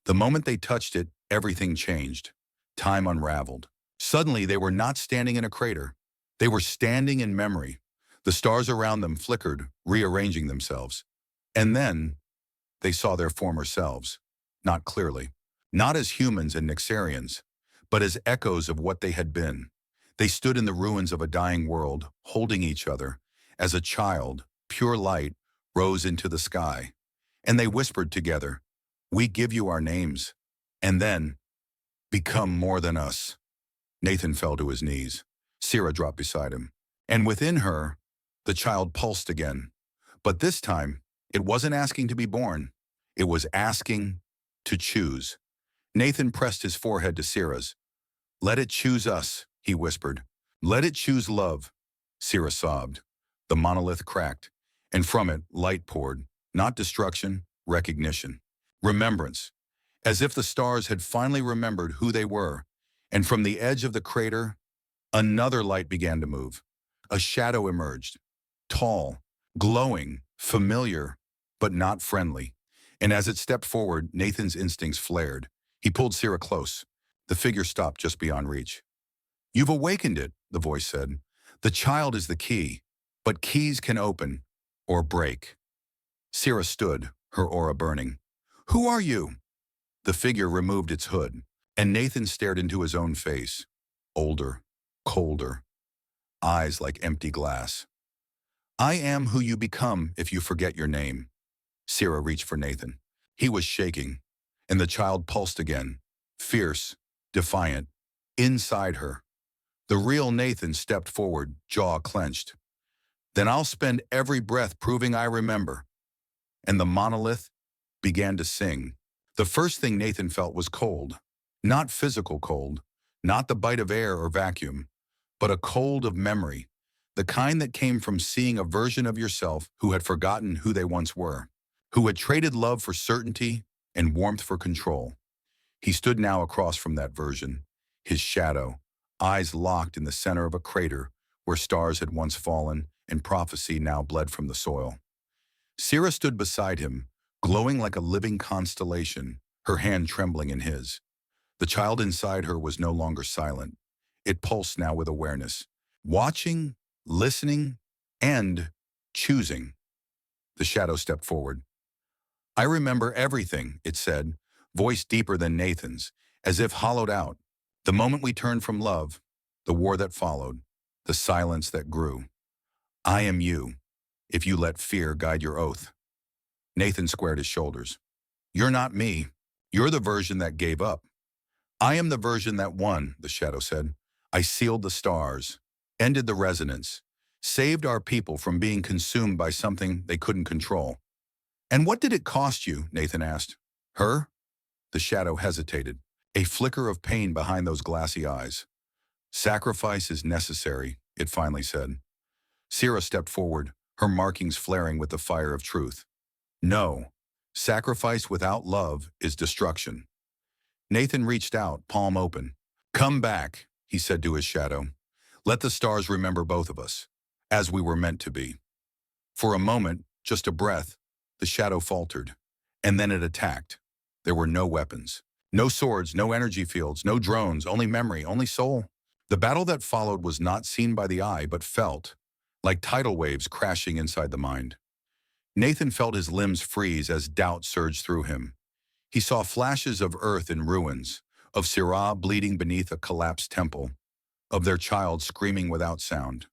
The moment they touched it, everything changed. Time unraveled. Suddenly, they were not standing in a crater. They were standing in memory. The stars around them flickered, rearranging themselves. And then, they saw their former selves. Not clearly. Not as humans and Nyxarians, but as echoes of what they had been. They stood in the ruins of a dying world, holding each other, as a child, pure light, rose into the sky. And they whispered together, "We give you our names." And then, "Become more than us." Nathan fell to his knees. Sierra dropped beside him. And within her, the child pulsed again. But this time, it wasn't asking to be born. It was asking to choose. Nathan pressed his forehead to Sierra's. "Let it choose us," he whispered. "Let it choose love." Sierra sobbed. The monolith cracked, and from it, light poured. Not destruction, recognition. Remembrance. As if the stars had finally remembered who they were. And from the edge of the crater, another light began to move. A shadow emerged. Tall, glowing, familiar, but not friendly. And as it stepped forward, Nathan's instincts flared. He pulled Sierra close. The figure stopped just beyond reach. "You've awakened it," the voice said. "The child is the key, but keys can open or break." Sierra stood, her aura burning. "Who are you?" The figure removed its hood, and Nathan stared into his own face. Older, colder, eyes like empty glass. "I am who you become if you forget your name." Sierra reached for Nathan. He was shaking, and the child pulsed again, fierce, defiant, inside her. The real Nathan stepped forward, jaw clenched. Then I'll spend every breath proving I remember. And the monolith began to sing. The first thing Nathan felt was cold. Not physical cold, not the bite of air or vacuum, but a cold of memory, the kind that came from seeing a version of yourself who had forgotten who they once were, who had traded love for certainty and warmth for control. He stood now across from that version, his shadow, eyes locked in the center of a crater where stars had once fallen and prophecy now bled from the soil. Sira stood beside him, glowing like a living constellation, her hand trembling in his. The child inside her was no longer silent. It pulsed now with awareness, watching, listening, and choosing. The shadow stepped forward. I remember everything, it said, voice deeper than Nathan's, as if hollowed out. The moment we turned from love, the war that followed, the silence that grew. I am you, if you let fear guide your oath. Nathan squared his shoulders. You're not me. You're the version that gave up. I am the version that won, the shadow said. I sealed the stars, ended the resonance, saved our people from being consumed by something they couldn't control. And what did it cost you? Nathan asked. Her? The shadow hesitated, a flicker of pain behind those glassy eyes. Sacrifice is necessary, it finally said. Sira stepped forward, her markings flaring with the fire of truth. No, sacrifice without love is destruction. Nathan reached out, palm open. Come back, he said to his shadow. Let the stars remember both of us, as we were meant to be. For a moment, just a breath, the shadow faltered, and then it attacked. There were no weapons, no swords, no energy fields, no drones, only memory, only soul. The battle that followed was not seen by the eye, but felt, like tidal waves crashing inside the mind. Nathan felt his limbs freeze as doubt surged through him. He saw flashes of earth in ruins, of Sirah bleeding beneath a collapsed temple, of their child screaming without sound.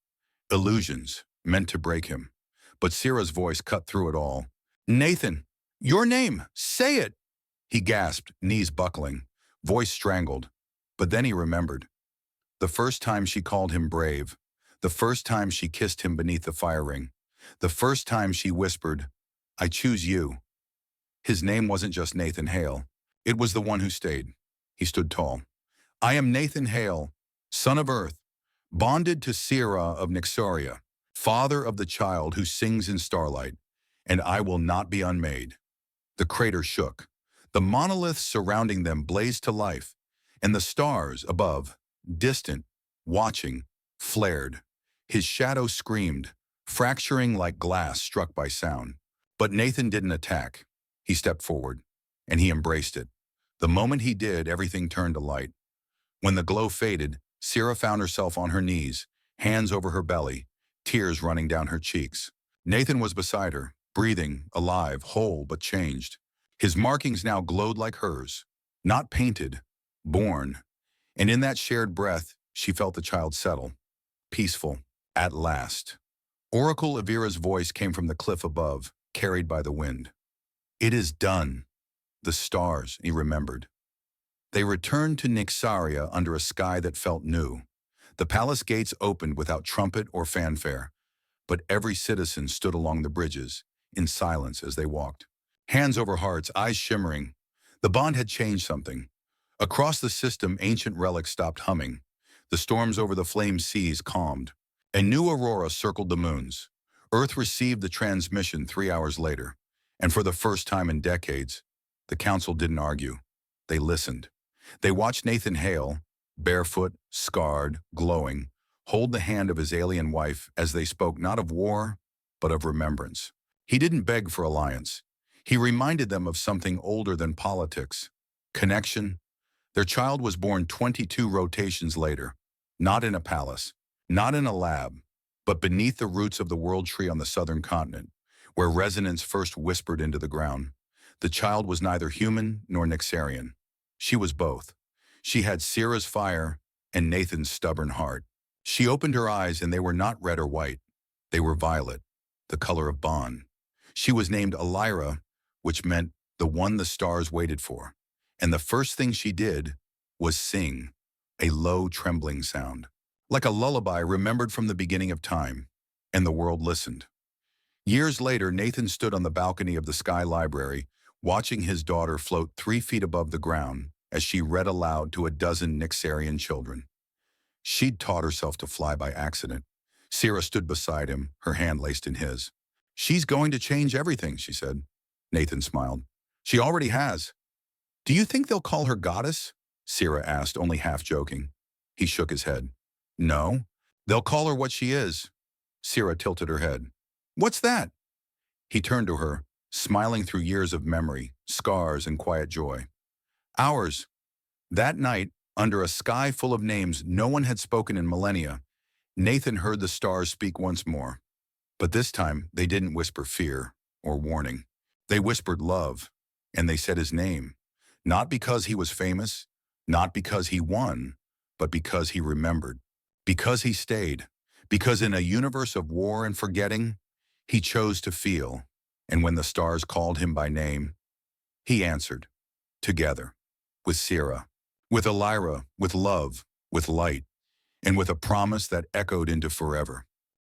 Illusions meant to break him. But Sirah's voice cut through it all. Nathan, your name, say it! He gasped, knees buckling, voice strangled. But then he remembered. The first time she called him brave, the first time she kissed him beneath the fire ring, the first time she whispered, I choose you. His name wasn't just Nathan Hale. It was the one who stayed. He stood tall. I am Nathan Hale, son of earth, bonded to Sirah of Nyxaria, father of the child who sings in starlight, and I will not be unmade. The crater shook. The monoliths surrounding them blazed to life, and the stars above, distant, watching, flared. His shadow screamed, fracturing like glass struck by sound. But Nathan didn't attack. He stepped forward, and he embraced it. The moment he did, everything turned to light. When the glow faded, Sirah found herself on her knees, hands over her belly, tears running down her cheeks. Nathan was beside her, breathing, alive, whole but changed. His markings now glowed like hers, not painted, born. And in that shared breath, she felt the child settle, peaceful, at last. Oracle Avira's voice came from the cliff above, carried by the wind. It is done. The stars, he remembered. They returned to Nyxaria under a sky that felt new. The palace gates opened without trumpet or fanfare, but every citizen stood along the bridges, in silence as they walked. Hands over hearts, eyes shimmering. The bond had changed something. Across the system, ancient relics stopped humming. The storms over the flame seas calmed. A new aurora circled the moons. Earth received the transmission 3 hours later. And for the first time in decades, the council didn't argue. They listened. They watched Nathan Hale, barefoot, scarred, glowing, hold the hand of his alien wife as they spoke not of war, but of remembrance. He didn't beg for alliance. He reminded them of something older than politics. Connection. Their child was born 22 rotations later, not in a palace, not in a lab, but beneath the roots of the world tree on the southern continent, where resonance first whispered into the ground. The child was neither human nor Nyxarian. She was both. She had Sirah's fire and Nathan's stubborn heart. She opened her eyes and they were not red or white. They were violet, the color of bond. She was named Elira, which meant the one the stars waited for. And the first thing she did was sing, a low, trembling sound. like a lullaby remembered from the beginning of time, and the world listened. Years later, Nathan stood on the balcony of the Sky Library, watching his daughter float 3 feet above the ground as she read aloud to a dozen Nyxarian children. She'd taught herself to fly by accident. Sierra stood beside him, her hand laced in his. "She's going to change everything," she said. Nathan smiled. "She already has." "Do you think they'll call her goddess?" Sierra asked, only half joking. He shook his head. "No, they'll call her what she is." Sierra tilted her head. "What's that?" He turned to her, smiling through years of memory, scars, and quiet joy. "Ours." That night, under a sky full of names no one had spoken in millennia, Nathan heard the stars speak once more. But this time, they didn't whisper fear or warning. They whispered love, and they said his name. Not because he was famous, not because he won, but because he remembered. Because he stayed. Because in a universe of war and forgetting, he chose to feel. And when the stars called him by name, he answered. Together. With Sierra. With Elira. With love. With light. And with a promise that echoed into forever.